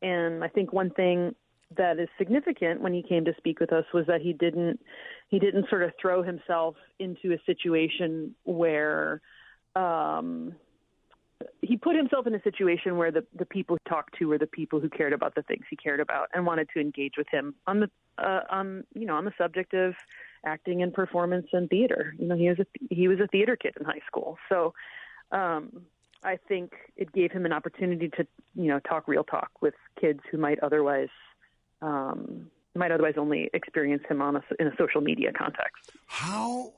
And I think one thing that is significant when he came to speak with us was that he didn't sort of throw himself into a situation where he put himself in a situation where the people he talked to were the people who cared about the things he cared about and wanted to engage with him on the subject of acting and performance and theater. He was a theater kid in high school. So I think it gave him an opportunity to, talk real talk with kids who might otherwise only experience him in a social media context. How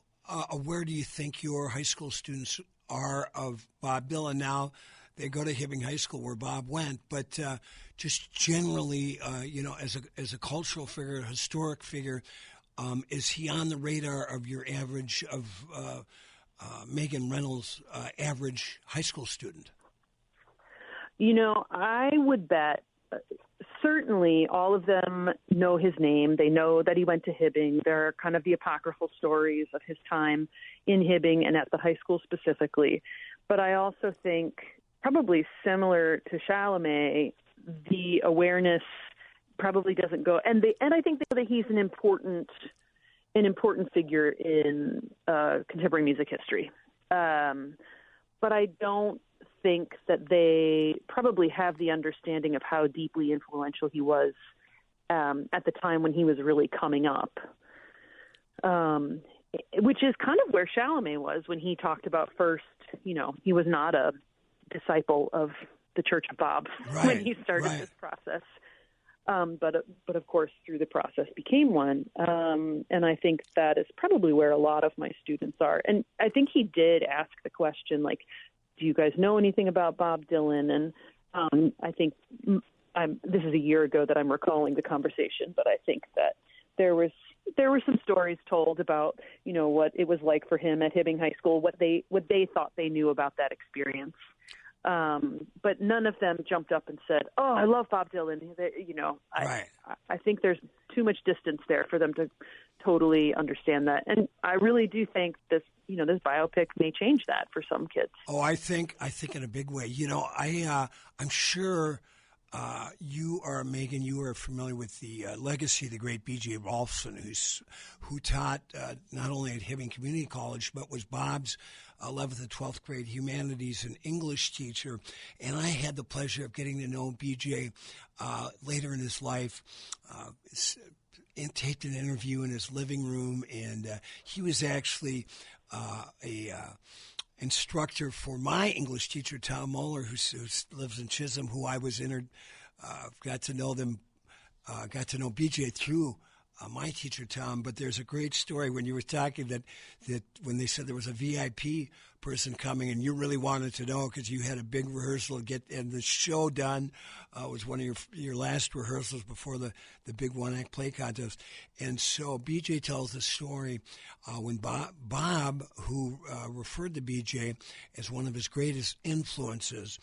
aware do you think your high school students are of Bob Dylan? Now, they go to Hibbing High School where Bob went, but just generally, as a cultural figure, a historic figure, is he on the radar of your average of Megan Reynolds' average high school student? I would bet certainly all of them know his name. They know that he went to Hibbing. There are kind of the apocryphal stories of his time in Hibbing and at the high school specifically. But I also think, probably similar to Chalamet, the awareness probably doesn't go. And I think that he's an important figure in contemporary music history. But I don't think that they probably have the understanding of how deeply influential he was at the time when he was really coming up, which is kind of where Chalamet was when he talked about first, he was not a disciple of the Church of Bob when he started this process. But of course, through the process became one. And I think that is probably where a lot of my students are. And I think he did ask the question, like, do you guys know anything about Bob Dylan? And I think this is a year ago that I'm recalling the conversation, but I think that there were some stories told about, what it was like for him at Hibbing High School, what they thought they knew about that experience. But none of them jumped up and said, "Oh, I love Bob Dylan." I think there's too much distance there for them to totally understand that. And I really do think this biopic may change that for some kids. Oh, I think in a big way. I'm sure Megan, you are familiar with the legacy of the great B.J. Rolfson, who taught not only at Hibbing Community College, but was Bob's 11th and 12th grade humanities and English teacher. And I had the pleasure of getting to know B.J. Later in his life. Taped an interview in his living room, and he was actually a instructor for my English teacher, Tom Muller, who lives in Chisholm, who I was got to know BJ through my teacher, Tom. But there's a great story when you were talking that when they said there was a VIP person coming and you really wanted to know because you had a big rehearsal and the show done was one of your last rehearsals before the big one-act play contest. And so BJ tells the story when Bob, who referred to BJ as one of his greatest influences,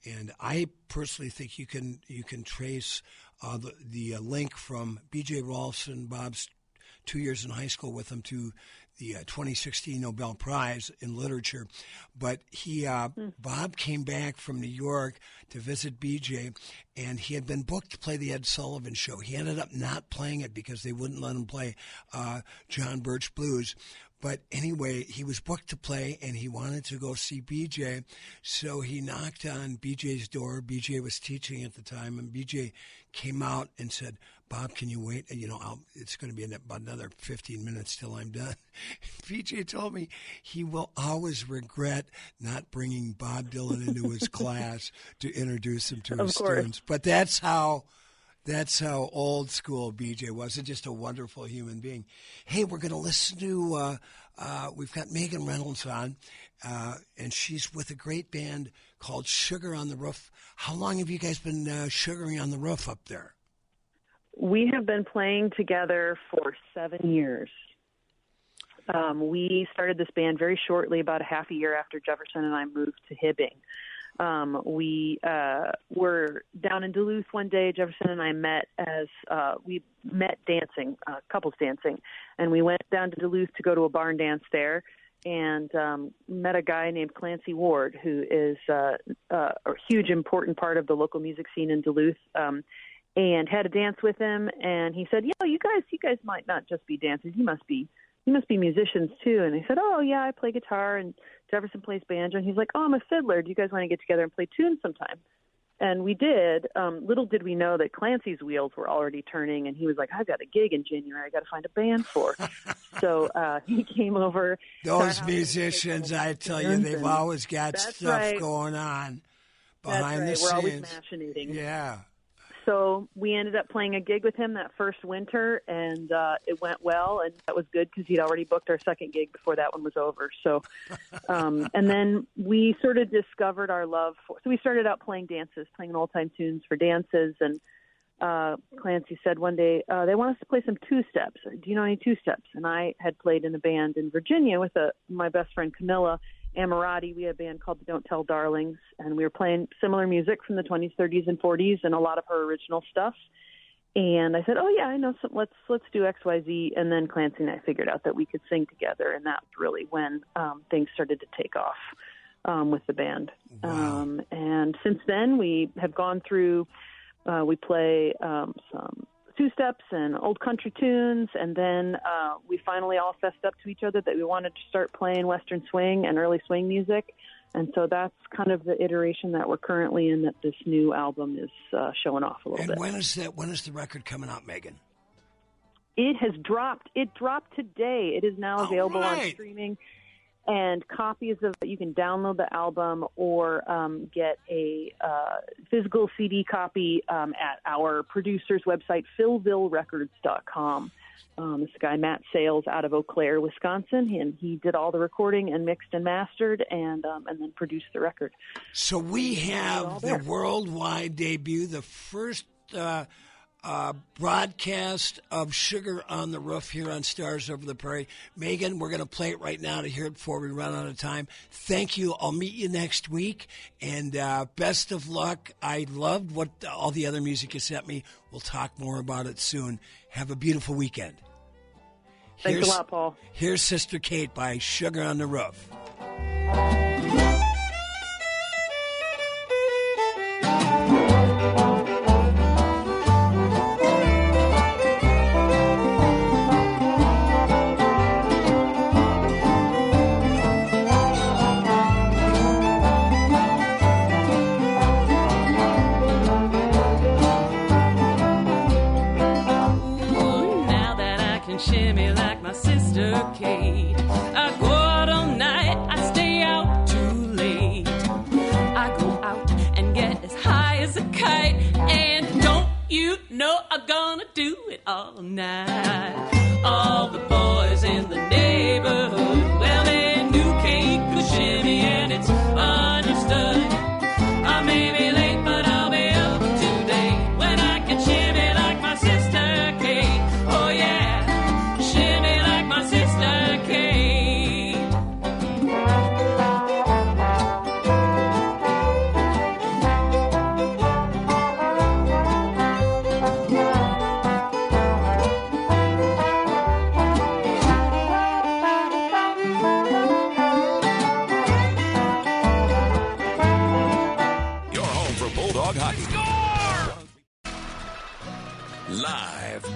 and I personally think you can trace the link from B.J. Rolfson, Bob's 2 years in high school with him, to the 2016 Nobel Prize in Literature. But Bob came back from New York to visit B.J., and he had been booked to play the Ed Sullivan Show. He ended up not playing it because they wouldn't let him play John Birch Blues. But anyway, he was booked to play, and he wanted to go see B.J., so he knocked on B.J.'s door. B.J. was teaching at the time, and B.J. came out and said, "Bob, can you wait? It's going to be about another 15 minutes till I'm done." B.J. told me he will always regret not bringing Bob Dylan into his class to introduce him to his students. But that's how old school BJ was. And just a wonderful human being. Hey, we're going to listen to, we've got Megan Reynolds on, and she's with a great band called Sugar on the Roof. How long have you guys been sugaring on the roof up there? We have been playing together for 7 years. We started this band very shortly, about a half a year after Jefferson and I moved to Hibbing. We were down in Duluth one day. Jefferson and I met we met dancing, couples dancing, and we went down to Duluth to go to a barn dance there, and met a guy named Clancy Ward, who is a huge, important part of the local music scene in Duluth, and had a dance with him. And he said, you guys might not just be dancers. You must be musicians too. And I said, "Oh yeah, I play guitar and Jefferson plays banjo." And he's like, "Oh, I'm a fiddler. Do you guys want to get together and play tunes sometime?" And we did. Little did we know that Clancy's wheels were already turning, and he was like, I've got a gig in January I got to find a band for. So he came over. Those musicians, I tell you, they've always got stuff going on behind the scenes. We're always machinating. Yeah. So we ended up playing a gig with him that first winter, and it went well, and that was good because he'd already booked our second gig before that one was over. So, and then we sort of discovered our love for. So we started out playing old-time tunes for dances, and Clancy said one day they want us to play some two-steps. Do you know any two-steps? And I had played in a band in Virginia with my best friend Camilla Amorati. We had a band called the Don't Tell Darlings, and we were playing similar music from the 20s, 30s, and 40s, and a lot of her original stuff. And I said, "Oh yeah, I know some. Let's do XYZ." And then Clancy and I figured out that we could sing together, and that's really when things started to take off with the band. Wow. And since then, we have gone through. We play some two-steps and old country tunes, and then we finally all fessed up to each other that we wanted to start playing Western swing and early swing music, and so that's kind of the iteration that we're currently in, that this new album is showing off a little bit. And when is the record coming out, Megan? It has dropped. It dropped today. It is now available on streaming, and copies of it, you can download the album or get a physical CD copy at our producer's website, philvillerecords.com. This guy, Matt Sales, out of Eau Claire, Wisconsin, and he did all the recording and mixed and mastered and then produced the record. So we have the worldwide debut, the first broadcast of Sugar on the Roof here on Stars Over the Prairie. Megan, we're going to play it right now to hear it before we run out of time. Thank you. I'll meet you next week, and best of luck. I loved what all the other music you sent me. We'll talk more about it soon. Have a beautiful weekend. Thanks a lot, Paul. Here's Sister Kate by Sugar on the Roof. Shimmy like my sister Kate. I go out all night, I stay out too late. I go out and get as high as a kite, and don't you know I'm gonna do it all night. All the boys in the neighborhood, well, they knew Kate could shimmy, and it's understood. I may be late, but I'll be up today when I can shimmy like my sister Kate. Oh yeah. Live,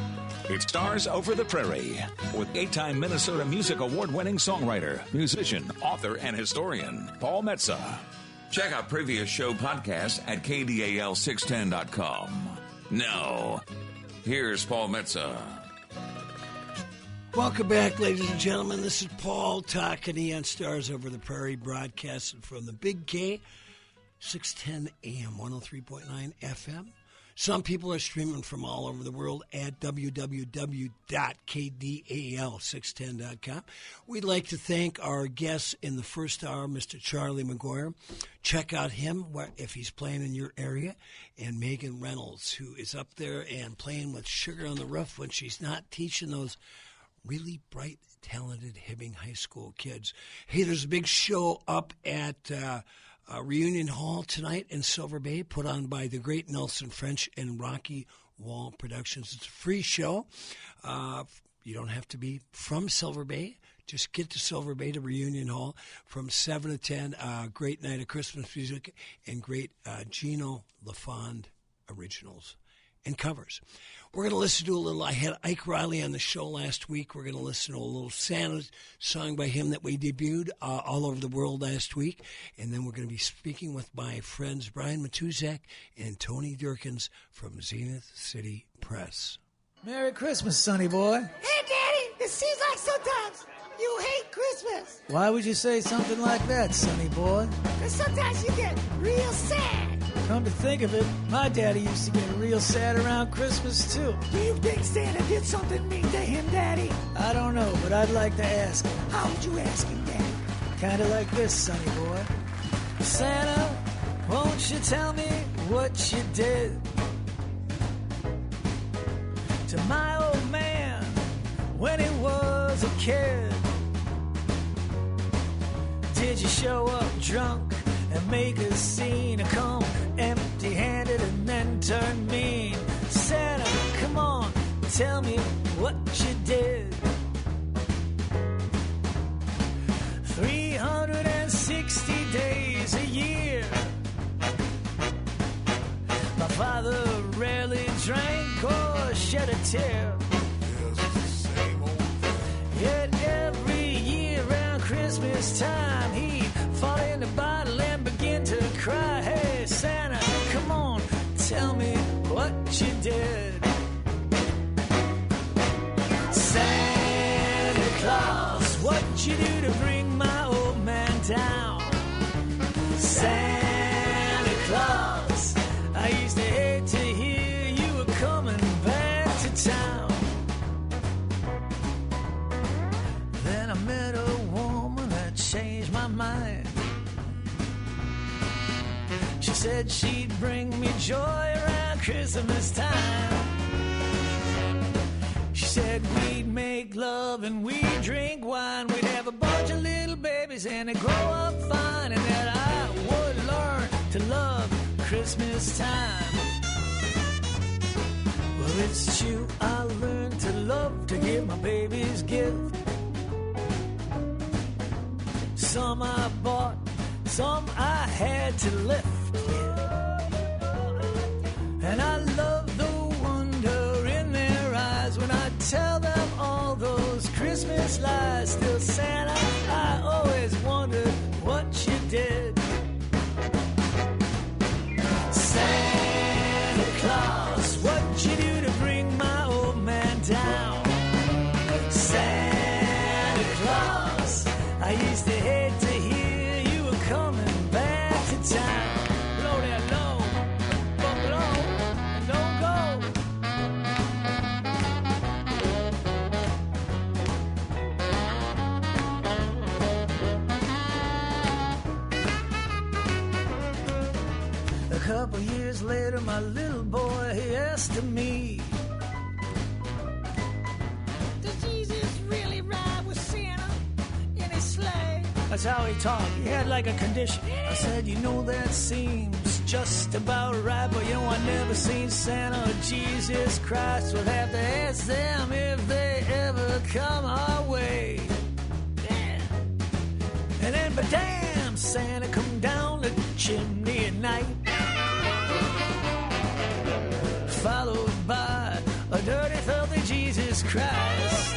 it's Stars Over the Prairie with 8-time Minnesota Music Award-winning songwriter, musician, author, and historian, Paul Metsa. Check out previous show podcasts at kdal610.com. Now, here's Paul Metsa. Welcome back, ladies and gentlemen. This is Paul talking to you on Stars Over the Prairie, broadcasting from the Big K, 610 AM, 103.9 FM. Some people are streaming from all over the world at www.kdal610.com. We'd like to thank our guest in the first hour, Mr. Charlie McGuire. Check out him if he's playing in your area. And Megan Reynolds, who is up there and playing with Sugar on the Roof when she's not teaching those really bright, talented Hibbing High School kids. Hey, there's a big show up at Reunion Hall tonight in Silver Bay, put on by the great Nelson French and Rocky Wall Productions. It's a free show. You don't have to be from Silver Bay. Just get to Silver Bay to Reunion Hall from 7 to 10. Great night of Christmas music and great Gino LaFond originals. and covers. We're going to listen to a little. I had Ike Riley on the show last week. We're going to listen to a little Santa song by him that we debuted all over the world last week. And then we're going to be speaking with my friends Brian Matuzak and Tony Durkins from Zenith City Press. Merry Christmas, Sonny boy. Hey, Daddy, it seems like sometimes you hate Christmas. Why would you say something like that, Sonny boy? Because sometimes you get real sad. Come to think of it, my daddy used to get real sad around Christmas, too. Do you think Santa did something mean to him, Daddy? I don't know, but I'd like to ask him. How would you ask him, Daddy? Kind of like this, Sonny boy. Santa, won't you tell me what you did to my old man when he was a kid? Did you show up drunk and make a scene, or come empty-handed and then turn mean? Santa, come on, tell me what you did. 360 days a year, my father rarely drank or shed a tear. Yet every year around Christmas time, he'd fall in the bottle and begin to cry. Hey, Santa, come on, tell me what you did. Santa Claus, what you do to bring my old man down? Santa Claus, I used to hate to hear you were coming back to town. Then I met a woman that changed my mind. She said she'd bring me joy around Christmas time. She said we'd make love and we'd drink wine. We'd have a bunch of little babies and they'd grow up fine. And that I would learn to love Christmas time. Well, it's true, I learned to love to give my babies gift. Some I bought, some I had to lift. And I love the wonder in their eyes when I tell them all those Christmas lies. Still, Santa, I always wondered what you did. Santa Claus, what you do to bring my old man down? Santa Claus, I used to hate to hear you were coming back to town. Blow that low, bump it on, and don't go. A couple years later, my little boy, he asked of me, Did Jesus really ride with Santa in his sleigh? That's how he talked. He had like a condition. I said, you know, that seems just about right, but you know, I never seen Santa or Jesus Christ. We'll have to ask them if they ever come our way. Yeah. And then, but damn, Santa come down the chimney at night, followed by a dirty, filthy Jesus Christ.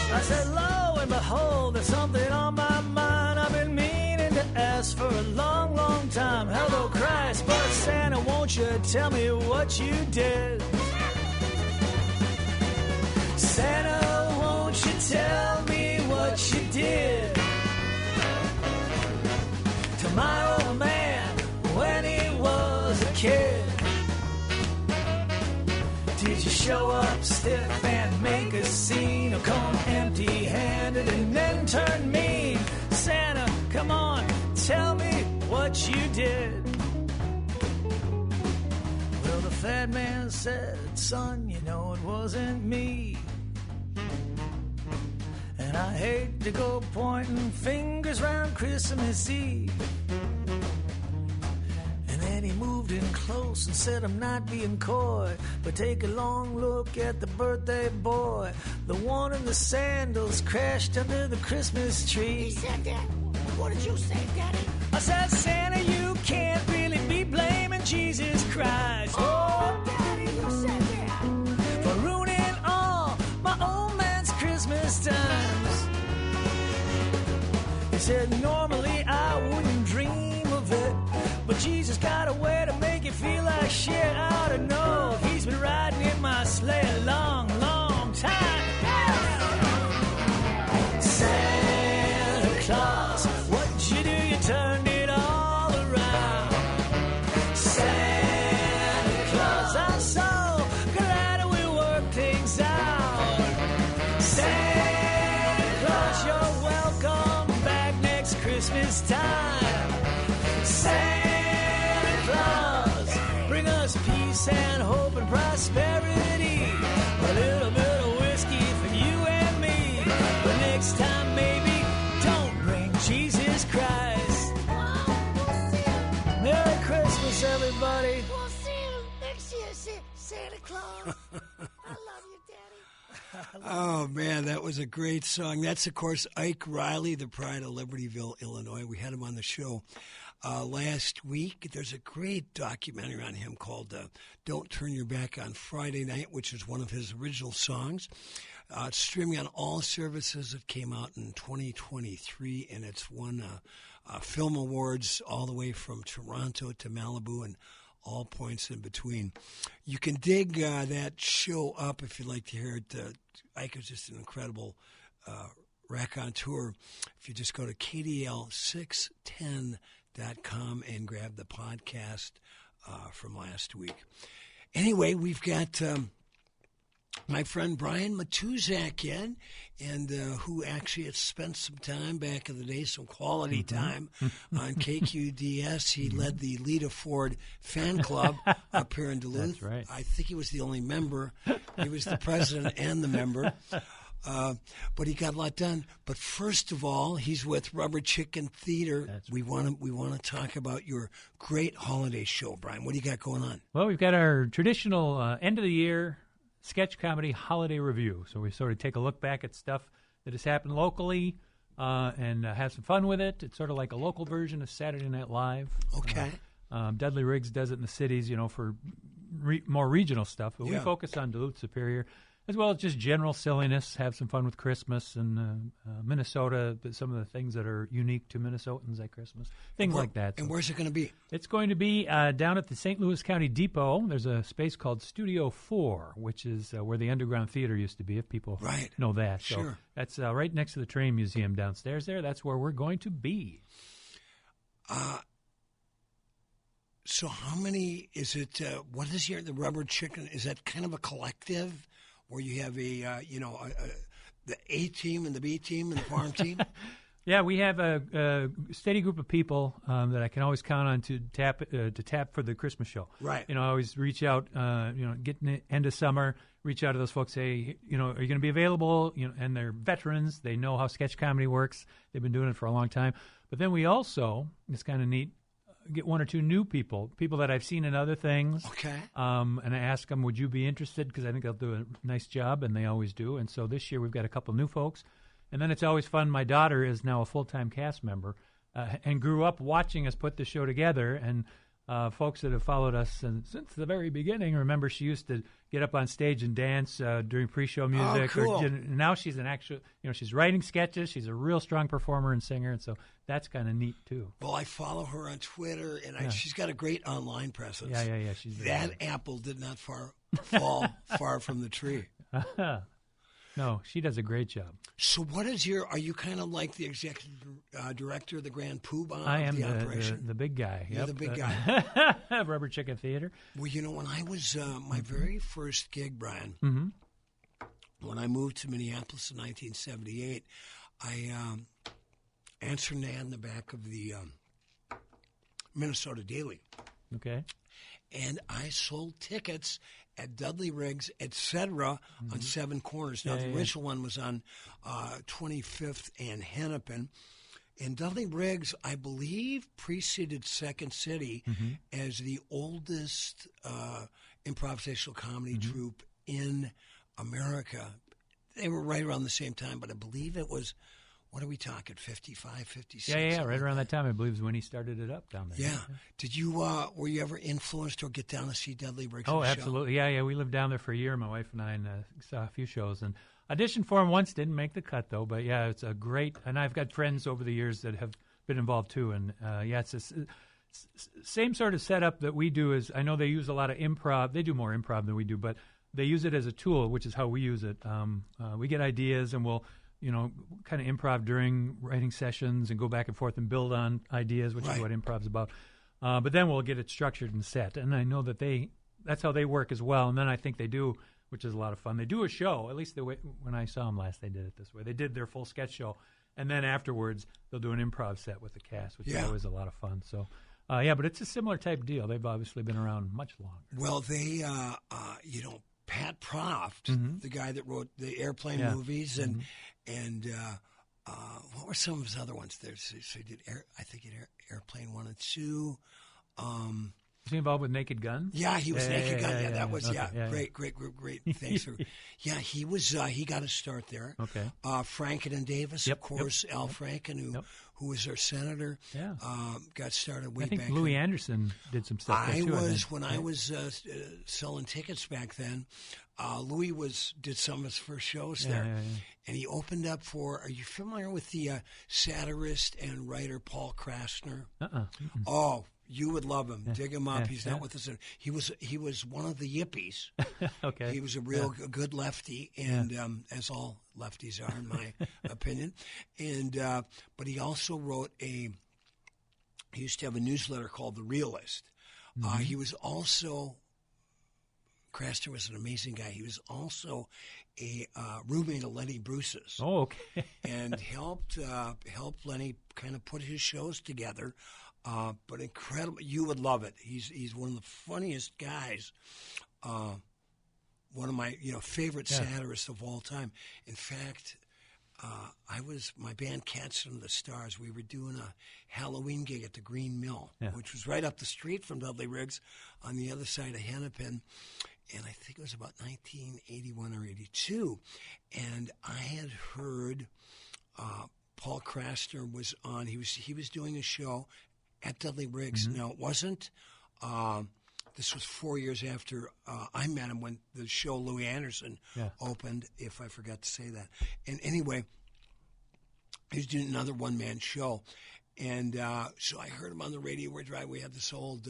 I said, lo and behold, there's something on my mind I've been meaning to ask for a long, long time. Hello, Christ, but Santa, won't you tell me what you did? Santa, won't you tell me what you did to my old man when he was a kid? Did you show up stiff and make a scene, or come empty-handed and then turn mean? Santa, come on, tell me what you did. Well, the fat man said, son, you know it wasn't me. And I hate to go pointing fingers round Christmas Eve. And then he moved in close and said, I'm not being coy, but take a long look at the birthday boy. The one in the sandals crashed under the Christmas tree. He said that? What did you say, Daddy? I said, Santa, you can't really be blaming Jesus Christ. Oh, said, normally I wouldn't dream of it, but Jesus got a way to make you feel like shit. I ought to know if he's been riding in my sleigh a long, long time. Santa Claus, what'd you do? You turned it all around. Santa Claus, I'm so glad we worked things out. Santa Claus, you're welcome back next Christmas time. Santa Claus, bring us peace and hope and prosperity. A little bit of whiskey for you and me. But next time, maybe don't bring Jesus Christ. Merry Christmas, everybody. We'll see you next year, Santa Claus. I love you, Daddy. Oh, man, that was a great song. That's, of course, Ike Riley, the pride of Libertyville, Illinois. We had him on the show last week. There's a great documentary on him called Don't Turn Your Back on Friday Night, which is one of his original songs. It's streaming on all services. It came out in 2023, and it's won film awards all the way from Toronto to Malibu and all points in between. You can dig that show up if you'd like to hear it. Ike is just an incredible raconteur. If you just go to KDL610.com and grab the podcast from last week. Anyway, we've got my friend Brian Matuzak in, and who actually had spent some time back in the day, some quality time on KQDS. He led the Lita Ford fan club up here in Duluth. That's right. I think he was the only member. He was the president and the member. But he got a lot done. But first of all, he's with Rubber Chicken Theater. That's we want to talk about your great holiday show, Brian. What do you got going on? Well, we've got our traditional end of the year sketch comedy holiday review. So we sort of take a look back at stuff that has happened locally and have some fun with it. It's sort of like a local version of Saturday Night Live. Okay. Dudley Riggs does it in the cities, for more regional stuff. But we focus on Duluth Superior, as well as just general silliness, have some fun with Christmas and Minnesota, some of the things that are unique to Minnesotans at Christmas, things like that. And where's it going to be? It's going to be down at the St. Louis County Depot. There's a space called Studio 4, which is where the Underground Theater used to be, if people know that. So Sure. that's right next to the Train Museum downstairs there. That's where we're going to be. So how many is it? What is the Rubber Chicken? Is that kind of a collective where you have the A team and the B team and the farm team? Yeah, we have a steady group of people that I can always count on to tap for the Christmas show. Right. I always reach out. Getting the end of summer, reach out to those folks. Say, are you going to be available? And they're veterans. They know how sketch comedy works. They've been doing it for a long time. But then we also, it's kind of neat, get one or two new people that I've seen in other things. Okay. And I ask them, would you be interested? Because I think they'll do a nice job, and they always do. And so this year we've got a couple new folks. And then it's always fun. My daughter is now a full-time cast member and grew up watching us put the show together. And folks that have followed us since the very beginning remember she used to get up on stage and dance during pre-show music. Oh, cool. Now she's an actual, she's writing sketches. She's a real strong performer and singer. And so that's kind of neat, too. Well, I follow her on Twitter, and she's got a great online presence. Yeah. That apple did not fall far from the tree. No, she does a great job. So what is are you kind of like the executive director of the Grand Poobah I am of the operation? the big guy. You're the big guy. Rubber Chicken Theater. Well, when I was my very first gig, Brian, when I moved to Minneapolis in 1978, I answered in the back of the Minnesota Daily. Okay. And I sold tickets at Dudley Riggs, etc., on Seven Corners. Now, the original one was on 25th and Hennepin. And Dudley Riggs, I believe, preceded Second City as the oldest improvisational comedy troupe in America. They were right around the same time, but I believe it was, what are we talking, 55, 56? Yeah, right around that time, I believe, is when he started it up down there. Yeah. Did you, were you ever influenced or get down to see Dudley Riggs? Oh, absolutely. Yeah, we lived down there for a year, my wife and I, and saw a few shows. And Auditioned for him once, didn't make the cut though. But yeah, it's a great. And I've got friends over the years that have been involved too. And yeah, it's same sort of setup that we do. Is I know they use a lot of improv. They do more improv than we do, but they use it as a tool, which is how we use it. We get ideas and we'll kind of improv during writing sessions and go back and forth and build on ideas, which is what improv's about. But then we'll get it structured and set. And I know that that's how they work as well. And then I think they do, which is a lot of fun. They do a show, at least the way, when I saw them last, they did it this way. They did their full sketch show. And then afterwards, they'll do an improv set with the cast, which is always a lot of fun. So, but it's a similar type deal. They've obviously been around much longer. Well, they, Pat Proft, the guy that wrote the airplane movies, and what were some of his other ones? So he did Airplane 1 and 2. Was he involved with Naked Gun? Yeah, he was Naked Gun. Yeah, that was great. Thanks for. Yeah, he was. He got a start there. Okay. Franken and Davis, of course. Al Franken, who was our senator, got started way back. I think Louis Anderson did some stuff there too. When I was selling tickets back then. Louis did some of his first shows there, and he opened up for. Are you familiar with the satirist and writer Paul Krasner? Oh. You would love him. Dig him up. He's not with us. He was one of the yippies. Okay. He was a real good lefty, and as all lefties are, in my opinion. And but he also wrote he used to have a newsletter called The Realist. He was also. Krasner was an amazing guy. He was also a roommate of Lenny Bruce's. Oh, okay. And helped Lenny kind of put his shows together. But incredible. You would love it. He's one of the funniest guys. One of my favorite satirists of all time. In fact, my band Cats and the Stars. We were doing a Halloween gig at the Green Mill, which was right up the street from Dudley Riggs, on the other side of Hennepin. And I think it was about 1981 or 82. And I had heard Paul Krasner was on. He was doing a show at Dudley Riggs. Now, it wasn't, this was 4 years after I met him, when the show Louis Anderson opened, if I forgot to say that. And anyway, he was doing another one-man show. And so I heard him on the radio. We had this old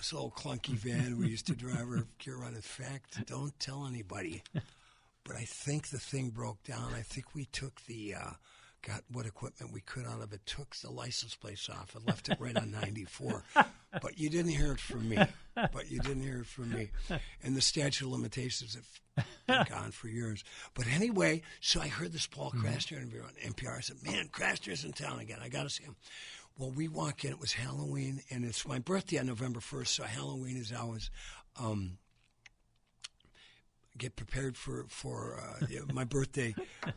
clunky van we used to drive our gear on. In fact, don't tell anybody. But I think the thing broke down. I think we took got what equipment we could out of it, took the license plates off and left it right on 94. But you didn't hear it from me. And the statute of limitations have been gone for years. But anyway, so I heard this Paul Krasner interview on NPR. I said, man, Krasner's in town again. I got to see him. Well, we walk in. It was Halloween, and it's my birthday on November 1st, so Halloween is always get prepared for my birthday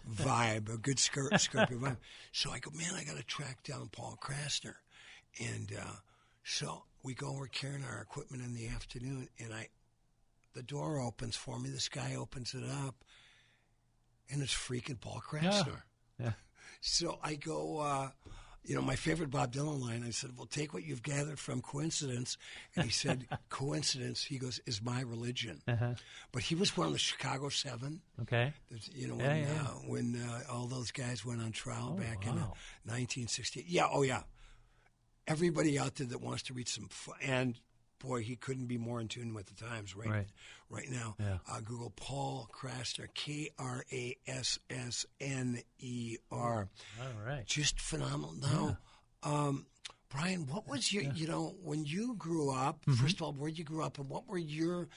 vibe, a good scorpion vibe. So I go, man, I got to track down Paul Krasner. And so we go, we're carrying our equipment in the afternoon, and the door opens for me. This guy opens it up, and it's freaking Paul Krasner. Yeah. So I go, my favorite Bob Dylan line, I said, well, take what you've gathered from coincidence. And he said, coincidence, he goes, is my religion. But he was one of the Chicago Seven. Okay. When all those guys went on trial back in 1968. Yeah, oh, yeah. Everybody out there that wants to read some fun. And, boy, he couldn't be more in tune with the times right now. Yeah. Google Paul Krasner, Krassner. All right. Just phenomenal. Now, Brian, what was your, when you grew up, first of all, where you grew up, and what were your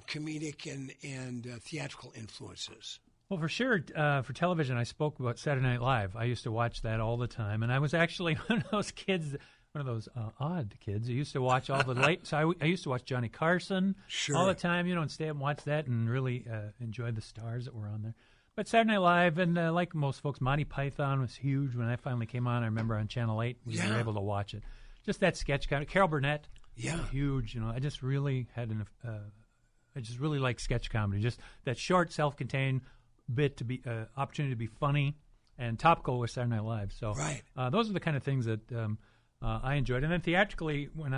comedic and theatrical influences? Well, for sure, for television, I spoke about Saturday Night Live. I used to watch that all the time, and I was actually one of those kids, one of those odd kids who used to watch all the late. So I used to watch Johnny Carson all the time, and stay up and watch that and really enjoy the stars that were on there. But Saturday Night Live, and like most folks, Monty Python was huge when I finally came on. I remember on Channel 8, we were able to watch it. Just that sketch kind of. Carol Burnett, huge. I just really had I just really like sketch comedy. Just that short, self-contained bit to be opportunity to be funny and topical with Saturday Night Live. So those are the kind of things that I enjoyed. And then theatrically, when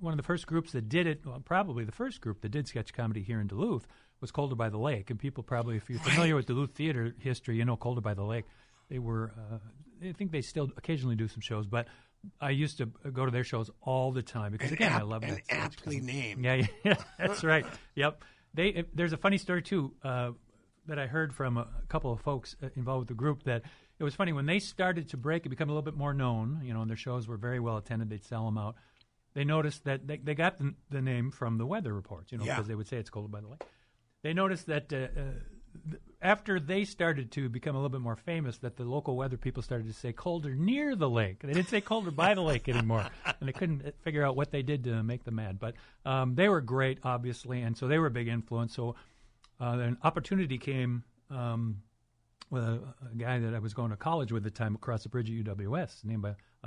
one of the first groups that did it, well, probably the first group that did sketch comedy here in Duluth was Colder by the Lake. And people probably, if you're familiar with Duluth theater history, you know Colder by the Lake. They were, I think they still occasionally do some shows, but I used to go to their shows all the time because, again, I love that. And aptly named. Yeah, that's right. Yep. There's a funny story, too, that I heard from a couple of folks involved with the group that it was funny when they started to break and become a little bit more known, and their shows were very well attended, they'd sell them out. They noticed that they got the name from the weather reports, because they would say it's Colder by the Lake. They noticed that after they started to become a little bit more famous, that the local weather people started to say colder near the lake. They didn't say colder by the lake anymore, and they couldn't figure out what they did to make them mad. But they were great, obviously, and so they were a big influence. So an opportunity came with a guy that I was going to college with at the time across the bridge at UWS, named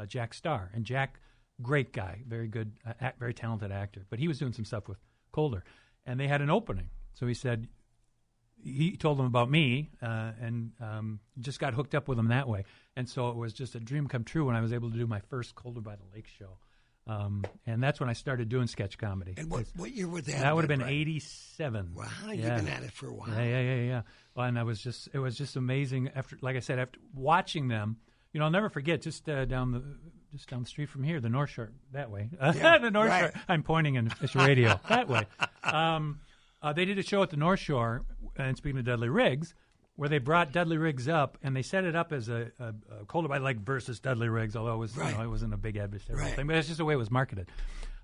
Jack Starr. And Jack, great guy, very good, very talented actor. But he was doing some stuff with Colder, and they had an opening. So he told them about me and just got hooked up with them that way. And so it was just a dream come true when I was able to do my first Colder by the Lake show. And that's when I started doing sketch comedy. And what year was that? That would have been 87. Wow, you've been at it for a while. Yeah. Well, and it was just amazing. After watching them, I'll never forget. Just down the street from here, the North Shore, that way. The North Shore. I'm pointing in this radio that way. They did a show at the North Shore, and speaking of Dudley Riggs, where they brought Dudley Riggs up, and they set it up as a Colder by the Lake versus Dudley Riggs, although it was it wasn't a big adversarial thing, but it's just the way it was marketed.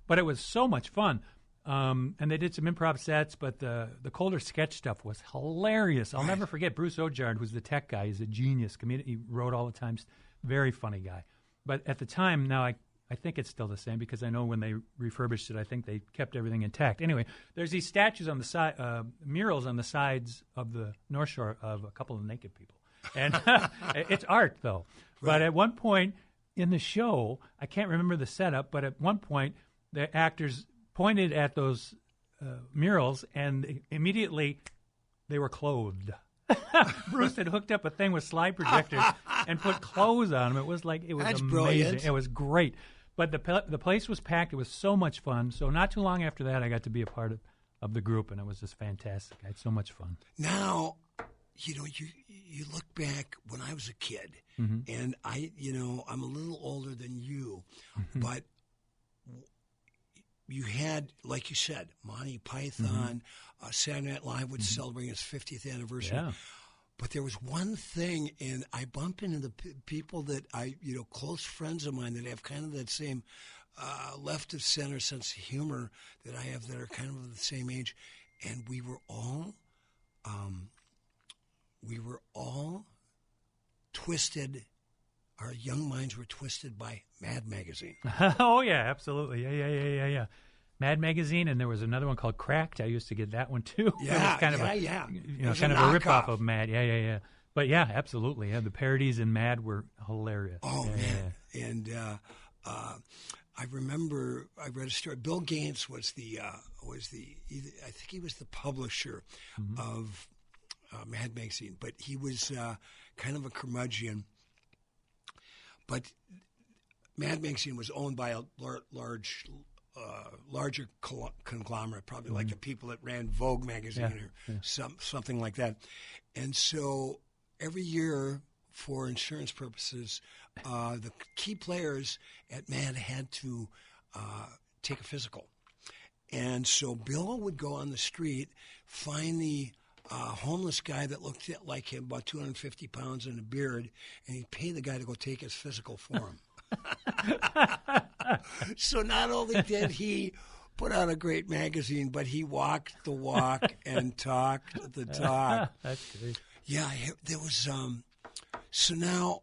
But it was so much fun, and they did some improv sets, but the Colder sketch stuff was hilarious. I'll never forget Bruce Ojard, who's the tech guy. He's a genius comedian. He wrote all the time. Very funny guy. But at the time, now I think it's still the same because I know when they refurbished it, I think they kept everything intact. Anyway, there's these statues on the side, murals on the sides of the North Shore of a couple of naked people. And it's art, though. Right. But at one point in the show, I can't remember the setup, but at one point, the actors pointed at those murals, and immediately they were clothed. Bruce had hooked up a thing with slide projectors and put clothes on them. It was amazing. Brilliant. It was great. But the place was packed. It was so much fun. So not too long after that, I got to be a part of the group, and it was just fantastic. I had so much fun. Now, you look back when I was a kid, and I'm a little older than you, but you had, like you said, Monty Python, Saturday Night Live was celebrating its 50th anniversary. Yeah. But there was one thing, and I bump into the people that close friends of mine that have kind of that same left of center sense of humor that I have that are kind of the same age, and we were all twisted. Our young minds were twisted by Mad Magazine. Oh yeah, absolutely. Yeah. Mad Magazine, and there was another one called Cracked. I used to get that one too. Yeah, kind of a ripoff of Mad. Yeah. But yeah, absolutely. Yeah, the parodies in Mad were hilarious. Oh man! And I remember I read a story. Bill Gaines was I think he was the publisher of Mad Magazine, but he was kind of a curmudgeon. But Mad Magazine was owned by a larger conglomerate, probably like the people that ran Vogue magazine or something like that. And so every year, for insurance purposes, the key players at Mad had to take a physical. And so Bill would go on the street, find the homeless guy that looked like him, about 250 pounds and a beard, and he'd pay the guy to go take his physical for him. So not only did he put out a great magazine, but he walked the walk and talked the talk. That's great. Yeah, there was. So now,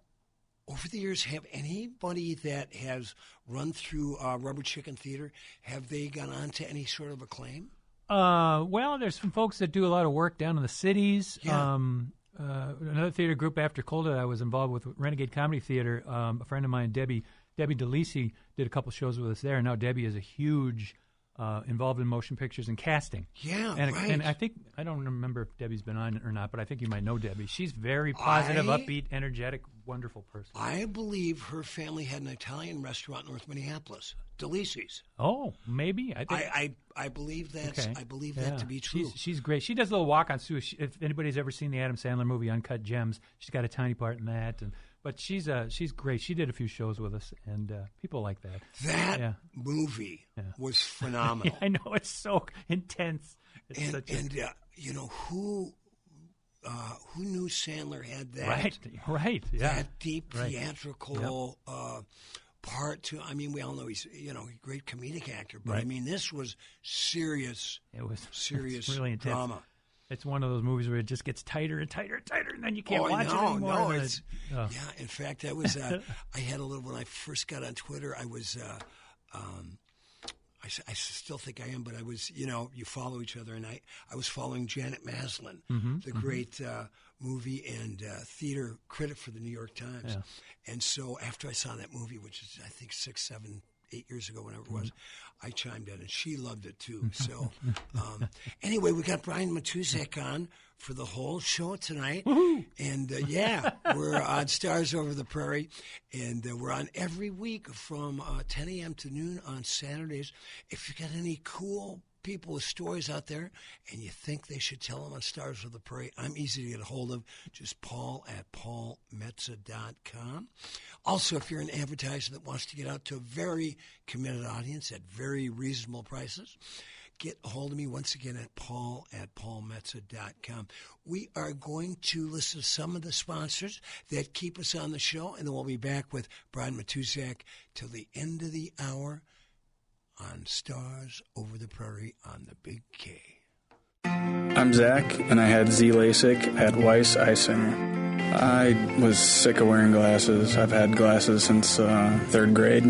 over the years, have anybody that has run through Rubber Chicken Theater, have they gone on to any sort of acclaim? Well, there's some folks that do a lot of work down in the cities. Yeah. Another theater group after Colder I was involved with, Renegade Comedy Theater. A friend of mine, Debbie DeLisi, did a couple shows with us there. And now Debbie is a huge involved in motion pictures and casting. Yeah, and, right. And I don't remember if Debbie's been on or not, but I think you might know Debbie. She's very positive, upbeat, energetic, wonderful person. I believe her family had an Italian restaurant in North Minneapolis, Delisi's. Oh, maybe. I believe that. Okay. I believe that to be true. She's great. She does a little walk on Sue. If anybody's ever seen the Adam Sandler movie Uncut Gems, she's got a tiny part in that. But she's great. She did a few shows with us, and people like that. That movie was phenomenal. I know, it's so intense. It's you know who knew Sandler had that right, yeah, that deep theatrical part to. I mean, we all know he's a great comedic actor, but I mean, this was serious. It was serious, really intense drama. It's one of those movies where it just gets tighter and tighter and tighter, and then you can't watch it anymore. No, yeah. In fact, that was I had a little when I first got on Twitter. I was. I still think I am, but I was, you follow each other, and I was following Janet Maslin, the great movie and theater critic for the New York Times. Yeah. And so after I saw that movie, which is, I think, 6, 7, 8 years ago, whenever it was, I chimed in, and she loved it, too. So anyway, we got Brian Matuszak on for the whole show tonight. Woo-hoo! And, we're on Stars Over the Prairie, and we're on every week from 10 a.m. to noon on Saturdays. If you got any cool people with stories out there and you think they should tell them on Stars Over the Prairie, I'm easy to get a hold of. Just Paul at paulmetsa.com. Also, if you're an advertiser that wants to get out to a very committed audience at very reasonable prices, get a hold of me once again at Paul at paulmetsa.com. We are going to listen to some of the sponsors that keep us on the show, and then we'll be back with Brian Matuszak till the end of the hour on Stars Over the Prairie on the Big K. I'm Zach, and I had Z-LASIK at Weiss Eye Center. I was sick of wearing glasses. I've had glasses since third grade.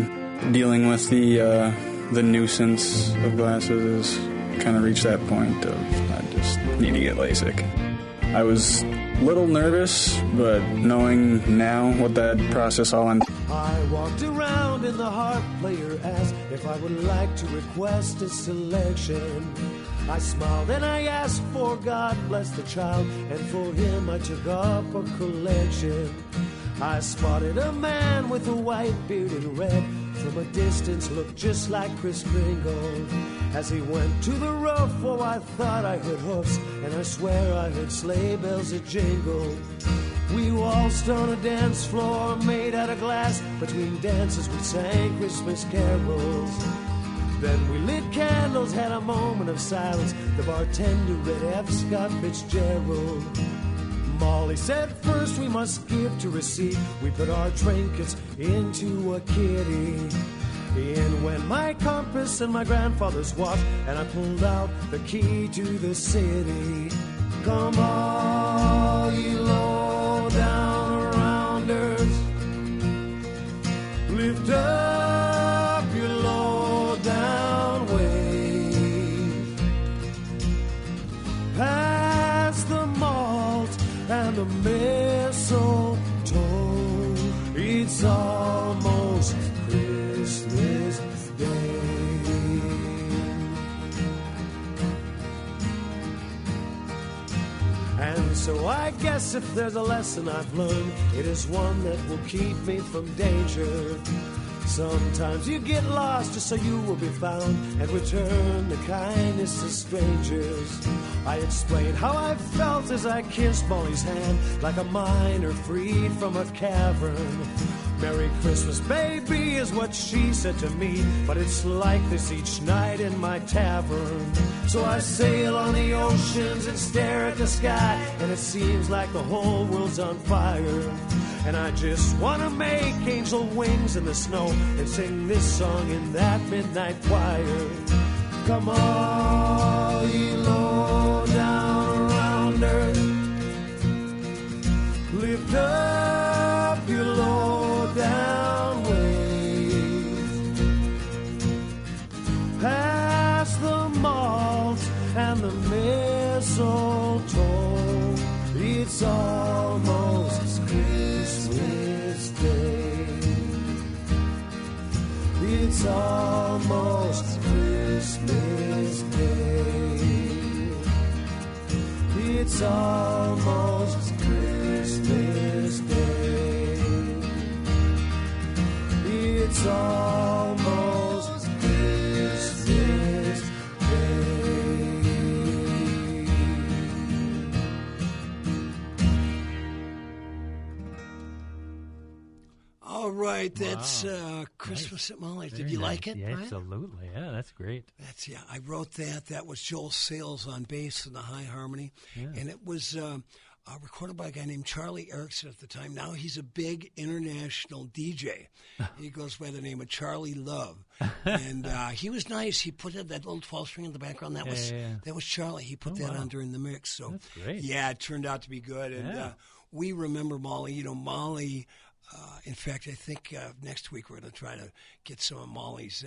Dealing with the nuisance of glasses kind of reached that point of I just need to get LASIK. I was a little nervous, but knowing now what that process all entails. I walked around and the harp player asked if I would like to request a selection. I smiled and I asked for God bless the child, and for him I took up a collection. I spotted a man with a white beard and red, from a distance looked just like Kris Kringle. As he went to the roof, oh, I thought I heard hoofs, and I swear I heard sleigh bells a jingle. We waltzed on a dance floor made out of glass. Between dances we sang Christmas carols. Then we lit candles, had a moment of silence. The bartender read F. Scott Fitzgerald. Molly said first we must give to receive. We put our trinkets into a kitty. In went my compass and my grandfather's watch, and I pulled out the key to the city. Come all ye low down rounders, lift up your low down wave. Pass the malt and the mistletoe. It's almost Christmas Day. And so I guess if there's a lesson I've learned, it is one that will keep me from danger. Sometimes you get lost just so you will be found, and return the kindness to strangers. I explained how I felt as I kissed Molly's hand, like a miner freed from a cavern. Merry Christmas, baby, is what she said to me, but it's like this each night in my tavern. So I sail on the oceans and stare at the sky, and it seems like the whole world's on fire. And I just want to make angel wings in the snow and sing this song in that midnight choir. Come all ye low down rounders, lift up your low down waves. Pass the malt and the mistletoe. It's almost Christmas Day. It's almost Christmas It's almost Christmas Day. It's almost Christmas Day. All right, that's Christmas at Molly's. Did you like it, Yeah, Brian? absolutely. Yeah, that's great. I wrote that. That was Joel Sales on bass and the high harmony. Yeah. And it was recorded by a guy named Charlie Erickson at the time. Now he's a big international DJ. He goes by the name of Charlie Love. And he was nice. He put that little 12-string in the background. That was Charlie. He put that on during the mix. So that's great. Yeah, it turned out to be good. And we remember Molly. You know, Molly... in fact, I think next week we're going to try to get some of Molly's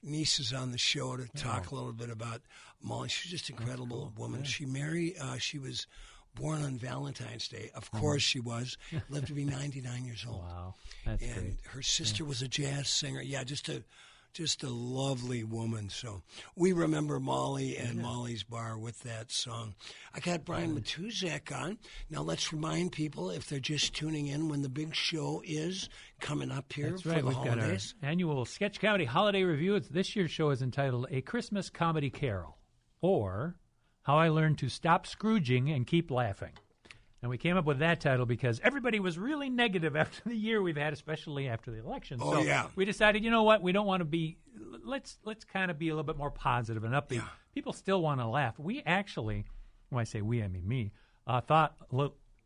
nieces on the show to talk a little bit about Molly. She's just an incredible woman. Yeah. She was born on Valentine's Day. Of course she was. Lived to be 99 years old. Wow. That's and great. her sister was a jazz singer. Yeah, just a lovely woman. So we remember Molly and Molly's Bar with that song. I got Brian Matuzak on. Now let's remind people, if they're just tuning in, when the big show is coming up here That's for right. the We've holidays. got our annual Sketch Comedy Holiday Review. This year's show is entitled A Christmas Comedy Carol, or How I Learned to Stop Scrooging and Keep Laughing. And we came up with that title because everybody was really negative after the year we've had, especially after the election. Oh, so yeah. we decided, you know what, we don't want to be, let's kind of be a little bit more positive and upbeat. Yeah. People still want to laugh. We actually, when I say we, I mean me, thought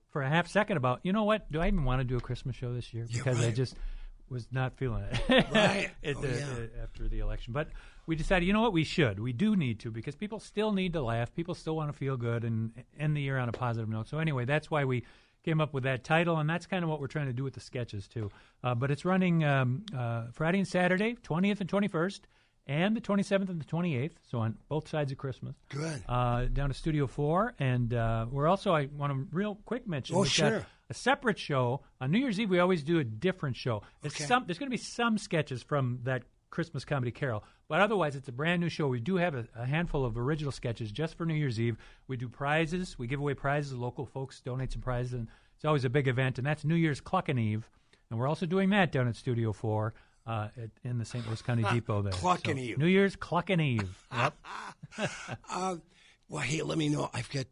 for a half second about, you know what, do I even want to do a Christmas show this year? Because I just was not feeling it Right. after the election. But we decided, you know what, we should. We do need to, because people still need to laugh. People still want to feel good and end the year on a positive note. So anyway, that's why we came up with that title, and that's kind of what we're trying to do with the sketches, too. But it's running Friday and Saturday, 20th and 21st, and the 27th and the 28th, so on both sides of Christmas. Good. Down to Studio 4. And we're also, I want to real quick mention, we've got a separate show. On New Year's Eve, we always do a different show. There's going to be some sketches from that Christmas Comedy Carol, but otherwise it's a brand new show. We do have a handful of original sketches just for New Year's Eve. We do prizes. We give away prizes. Local folks donate some prizes, and it's always a big event, and that's New Year's Cluckin' Eve. And we're also doing that down at Studio 4 in the St. Louis County Depot there. Cluckin' Eve. New Year's Cluckin' Eve. Yep. Well, hey, let me know. I've got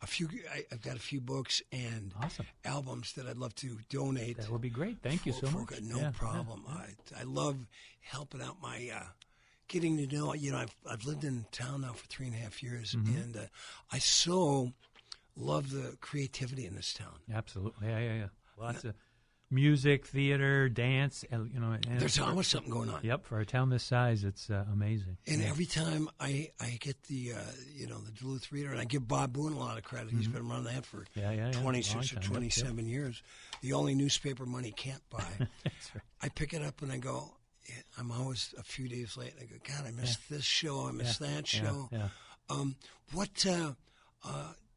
a few books and albums that I'd love to donate. That would be great. Thank you so much. No problem. I love helping out my getting to know. You know, I've lived in town now for 3.5 years, and I so love the creativity in this town. Absolutely. Yeah. Lots of music, theater, dance. And there's always something going on. Yep. For a town this size, it's amazing. And every time I get the Duluth Reader, and I give Bob Boone a lot of credit. He's been running that for 26 or 27 years. The only newspaper money can't buy. That's right. I pick it up and I go, I'm always a few days late. I go, God, I missed this show. I missed that show.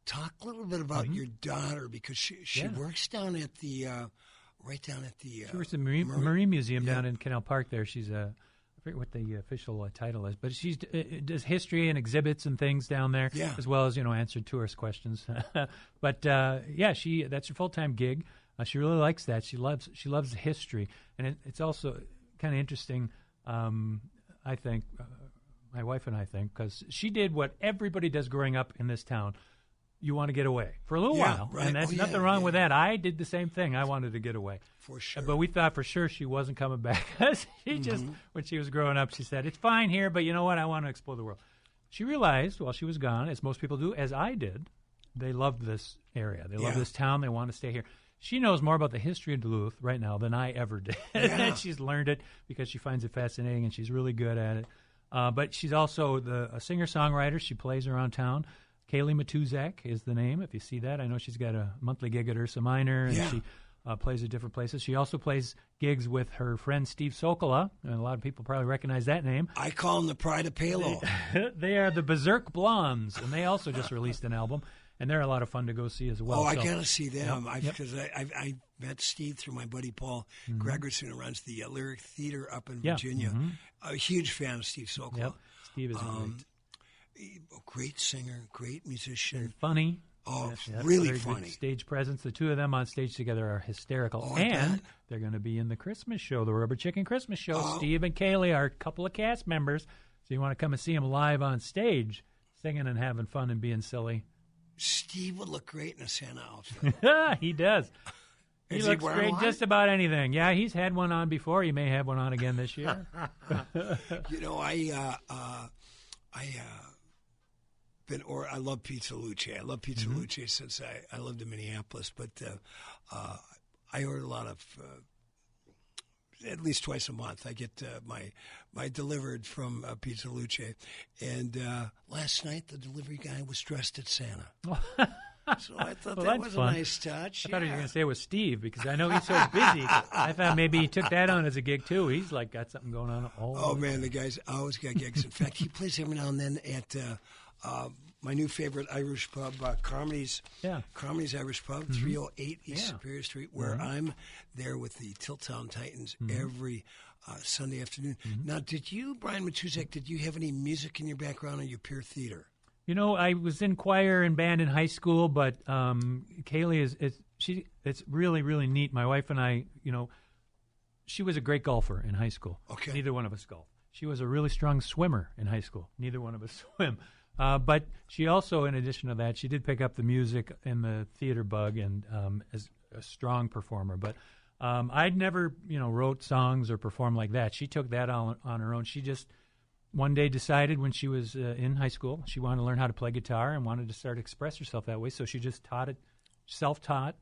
Talk a little bit about your daughter, because she works down at the she works at the Marine Museum down in Canal Park there. She's I forget what the official title is, but she does history and exhibits and things down there, as well as answer tourist questions. But that's her full-time gig. She really likes that. She loves history, and it's also kind of interesting. I think my wife and I think, because she did what everybody does growing up in this town. You want to get away for a little while, right. And that's nothing wrong with that. I did the same thing. I wanted to get away. For sure. But we thought for sure she wasn't coming back. She just, when she was growing up, she said, it's fine here, but you know what? I want to explore the world. She realized while she was gone, as most people do, as I did, they loved this area. They love this town. They want to stay here. She knows more about the history of Duluth right now than I ever did. And she's learned it because she finds it fascinating, and she's really good at it. But she's also a singer-songwriter. She plays around town. Kaylee Matuzak is the name, if you see that. I know she's got a monthly gig at Ursa Minor, and she plays at different places. She also plays gigs with her friend Steve Sokola, and a lot of people probably recognize that name. I call him the Pride of Palo. They are the Berserk Blondes, and they also just released an album, and they're a lot of fun to go see as well. Oh, I got to see them, because I met Steve through my buddy Paul Gregerson, who runs the Lyric Theater up in Virginia. A huge fan of Steve Sokola. Steve is great. Great singer, great musician. Funny. Oh, Yes, really very funny. good stage presence. The two of them on stage together are hysterical. Oh, and they're going to be in the Christmas show, the Rubber Chicken Christmas show. Oh. Steve and Kaylee are a couple of cast members. So you want to come and see them live on stage, singing and having fun and being silly. Steve would look great in a Santa outfit. He does. He Is looks wearing great one? just about anything. Yeah, he's had one on before. He may have one on again this year. You know, I love Pizza Luce. I love Pizza Luce since I lived in Minneapolis. But I order a lot of, at least twice a month. I get my delivered from Pizza Luce. And last night the delivery guy was dressed as Santa. So I thought that was fun. a nice touch. I thought you were going to say it was Steve because I know he's so busy. I thought maybe he took that on as a gig too. He's like got something going on. Oh man, the guy's always got gigs. In fact, he plays every now and then at my new favorite Irish pub, Carmony's Irish Pub, 308 East Superior Street, where I'm there with the Tiltown Titans every Sunday afternoon. Now, Brian Matuzak, did you have any music in your background or your pure theater? You know, I was in choir and band in high school, but Kaylee it's really, really neat. My wife and I, you know, she was a great golfer in high school. Okay. Neither one of us golf. She was a really strong swimmer in high school. Neither one of us swim. But she also, in addition to that, she did pick up the music and the theater bug and as a strong performer. But I'd never, you know, wrote songs or performed like that. She took that on her own. She just one day decided when she was in high school she wanted to learn how to play guitar and wanted to start to express herself that way. So she just taught it, self-taught,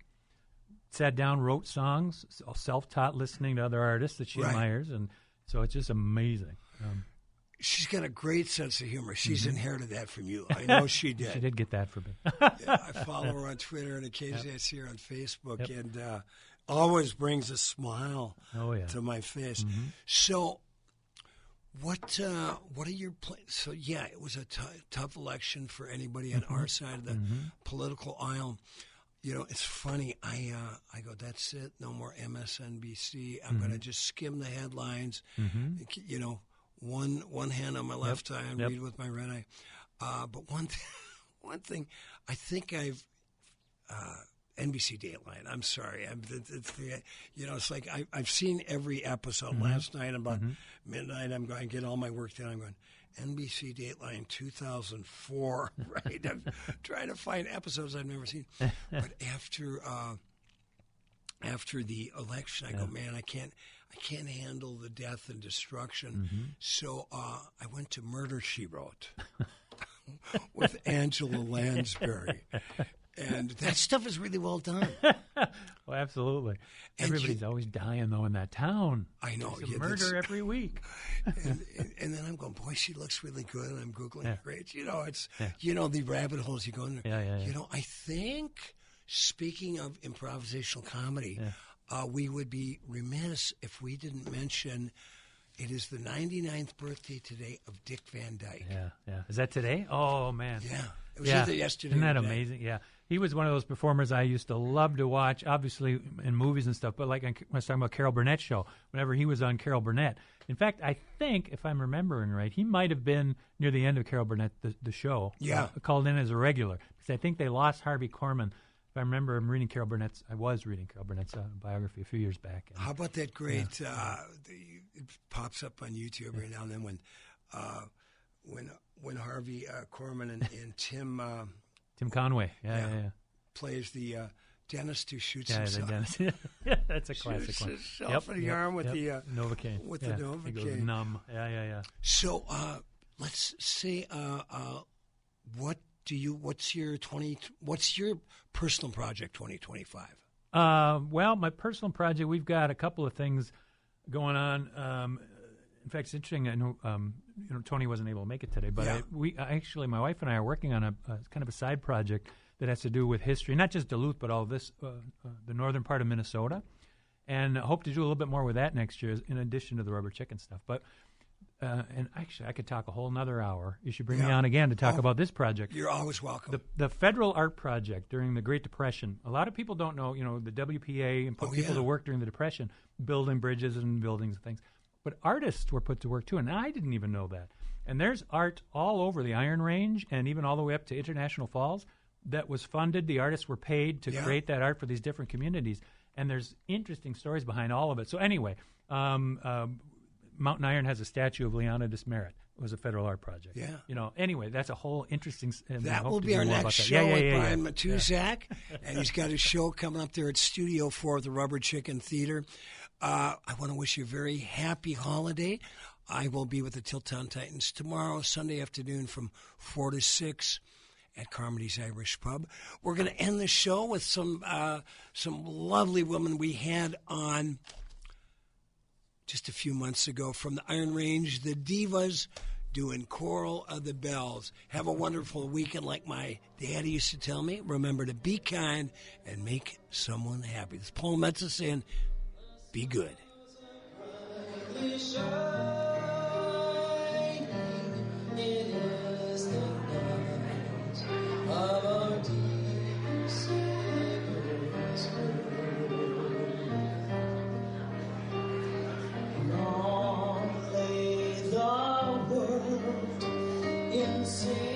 sat down, wrote songs, self-taught, listening to other artists that she admires. And so it's just amazing. She's got a great sense of humor. She's inherited that from you. I know she did. She did get that from me. Yeah, I follow her on Twitter, and occasionally I see her on Facebook, and always brings a smile to my face. So what are your plans? So, yeah, it was a tough election for anybody on our side of the political aisle. You know, it's funny. I go, that's it. No more MSNBC. I'm going to just skim the headlines. You know, one hand on my left eye and read with my right eye. But one thing, I think I've NBC Dateline. I'm sorry. You know, it's like I've seen every episode. Last night about midnight, I'm going to get all my work done. I'm going, NBC Dateline 2004, right? I'm trying to find episodes I've never seen. But after the election, I go, man, I can't handle the death and destruction. So I went to Murder, She Wrote with Angela Lansbury. And that stuff is really well done. Well, absolutely. Everybody's always dying, though, in that town. I know. There's a murder every week. and then I'm going, boy, she looks really good. And I'm Googling great. You know, it's, you know, the rabbit holes you go in. You know, I think, speaking of improvisational comedy, we would be remiss if we didn't mention it is the 99th birthday today of Dick Van Dyke. Yeah. Is that today? Oh, man. Yeah. It was either yesterday Isn't that or today. amazing? Yeah. He was one of those performers I used to love to watch, obviously in movies and stuff, but like when I was talking about Carol Burnett's show, whenever he was on Carol Burnett. In fact, I think, if I'm remembering right, he might have been near the end of Carol Burnett, the show. Yeah. Called in as a regular. Because I think they lost Harvey Korman. If I remember, I was reading Carol Burnett's biography a few years back. And, how about that great, it pops up on YouTube every now and then when Harvey Korman and Tim Conway, plays the dentist who shoots himself. The dentist. That's a classic one. Shoots himself in the arm with the Novocaine. With the Novocaine. He goes numb. Yeah. So let's say, what's your personal project 2025? Well, my personal project, we've got a couple of things going on. In fact, it's interesting. I know, Tony wasn't able to make it today, but actually, my wife and I are working on a kind of a side project that has to do with history, not just Duluth, but all this, the northern part of Minnesota, and I hope to do a little bit more with that next year, in addition to the rubber chicken stuff. But and actually, I could talk a whole nother hour. You should bring me on again to talk about this project. You're always welcome. The Federal Art Project during the Great Depression. A lot of people don't know, the WPA and put people to work during the Depression, building bridges and buildings and things. but artists were put to work too, and I didn't even know that. And there's art all over the Iron Range and even all the way up to International Falls that was funded. The artists were paid to create that art for these different communities, and there's interesting stories behind all of it. So anyway, Mountain Iron has a statue of Leonidas Merritt. It was a federal art project. Yeah. You know, anyway, that's a whole interesting... That will be our next show with Brian Matuzak, and he's got a show coming up there at Studio 4 at the Rubber Chicken Theater. I want to wish you a very happy holiday. I will be with the Tiltown Titans tomorrow, Sunday afternoon from 4 to 6 at Carmody's Irish Pub. We're going to end the show with some lovely women we had on just a few months ago from the Iron Range, the Divas, doing Choral of the Bells. Have a wonderful weekend, like my daddy used to tell me. Remember to be kind and make someone happy. This is Paul Metsa saying, be good. Long lay the world in sin.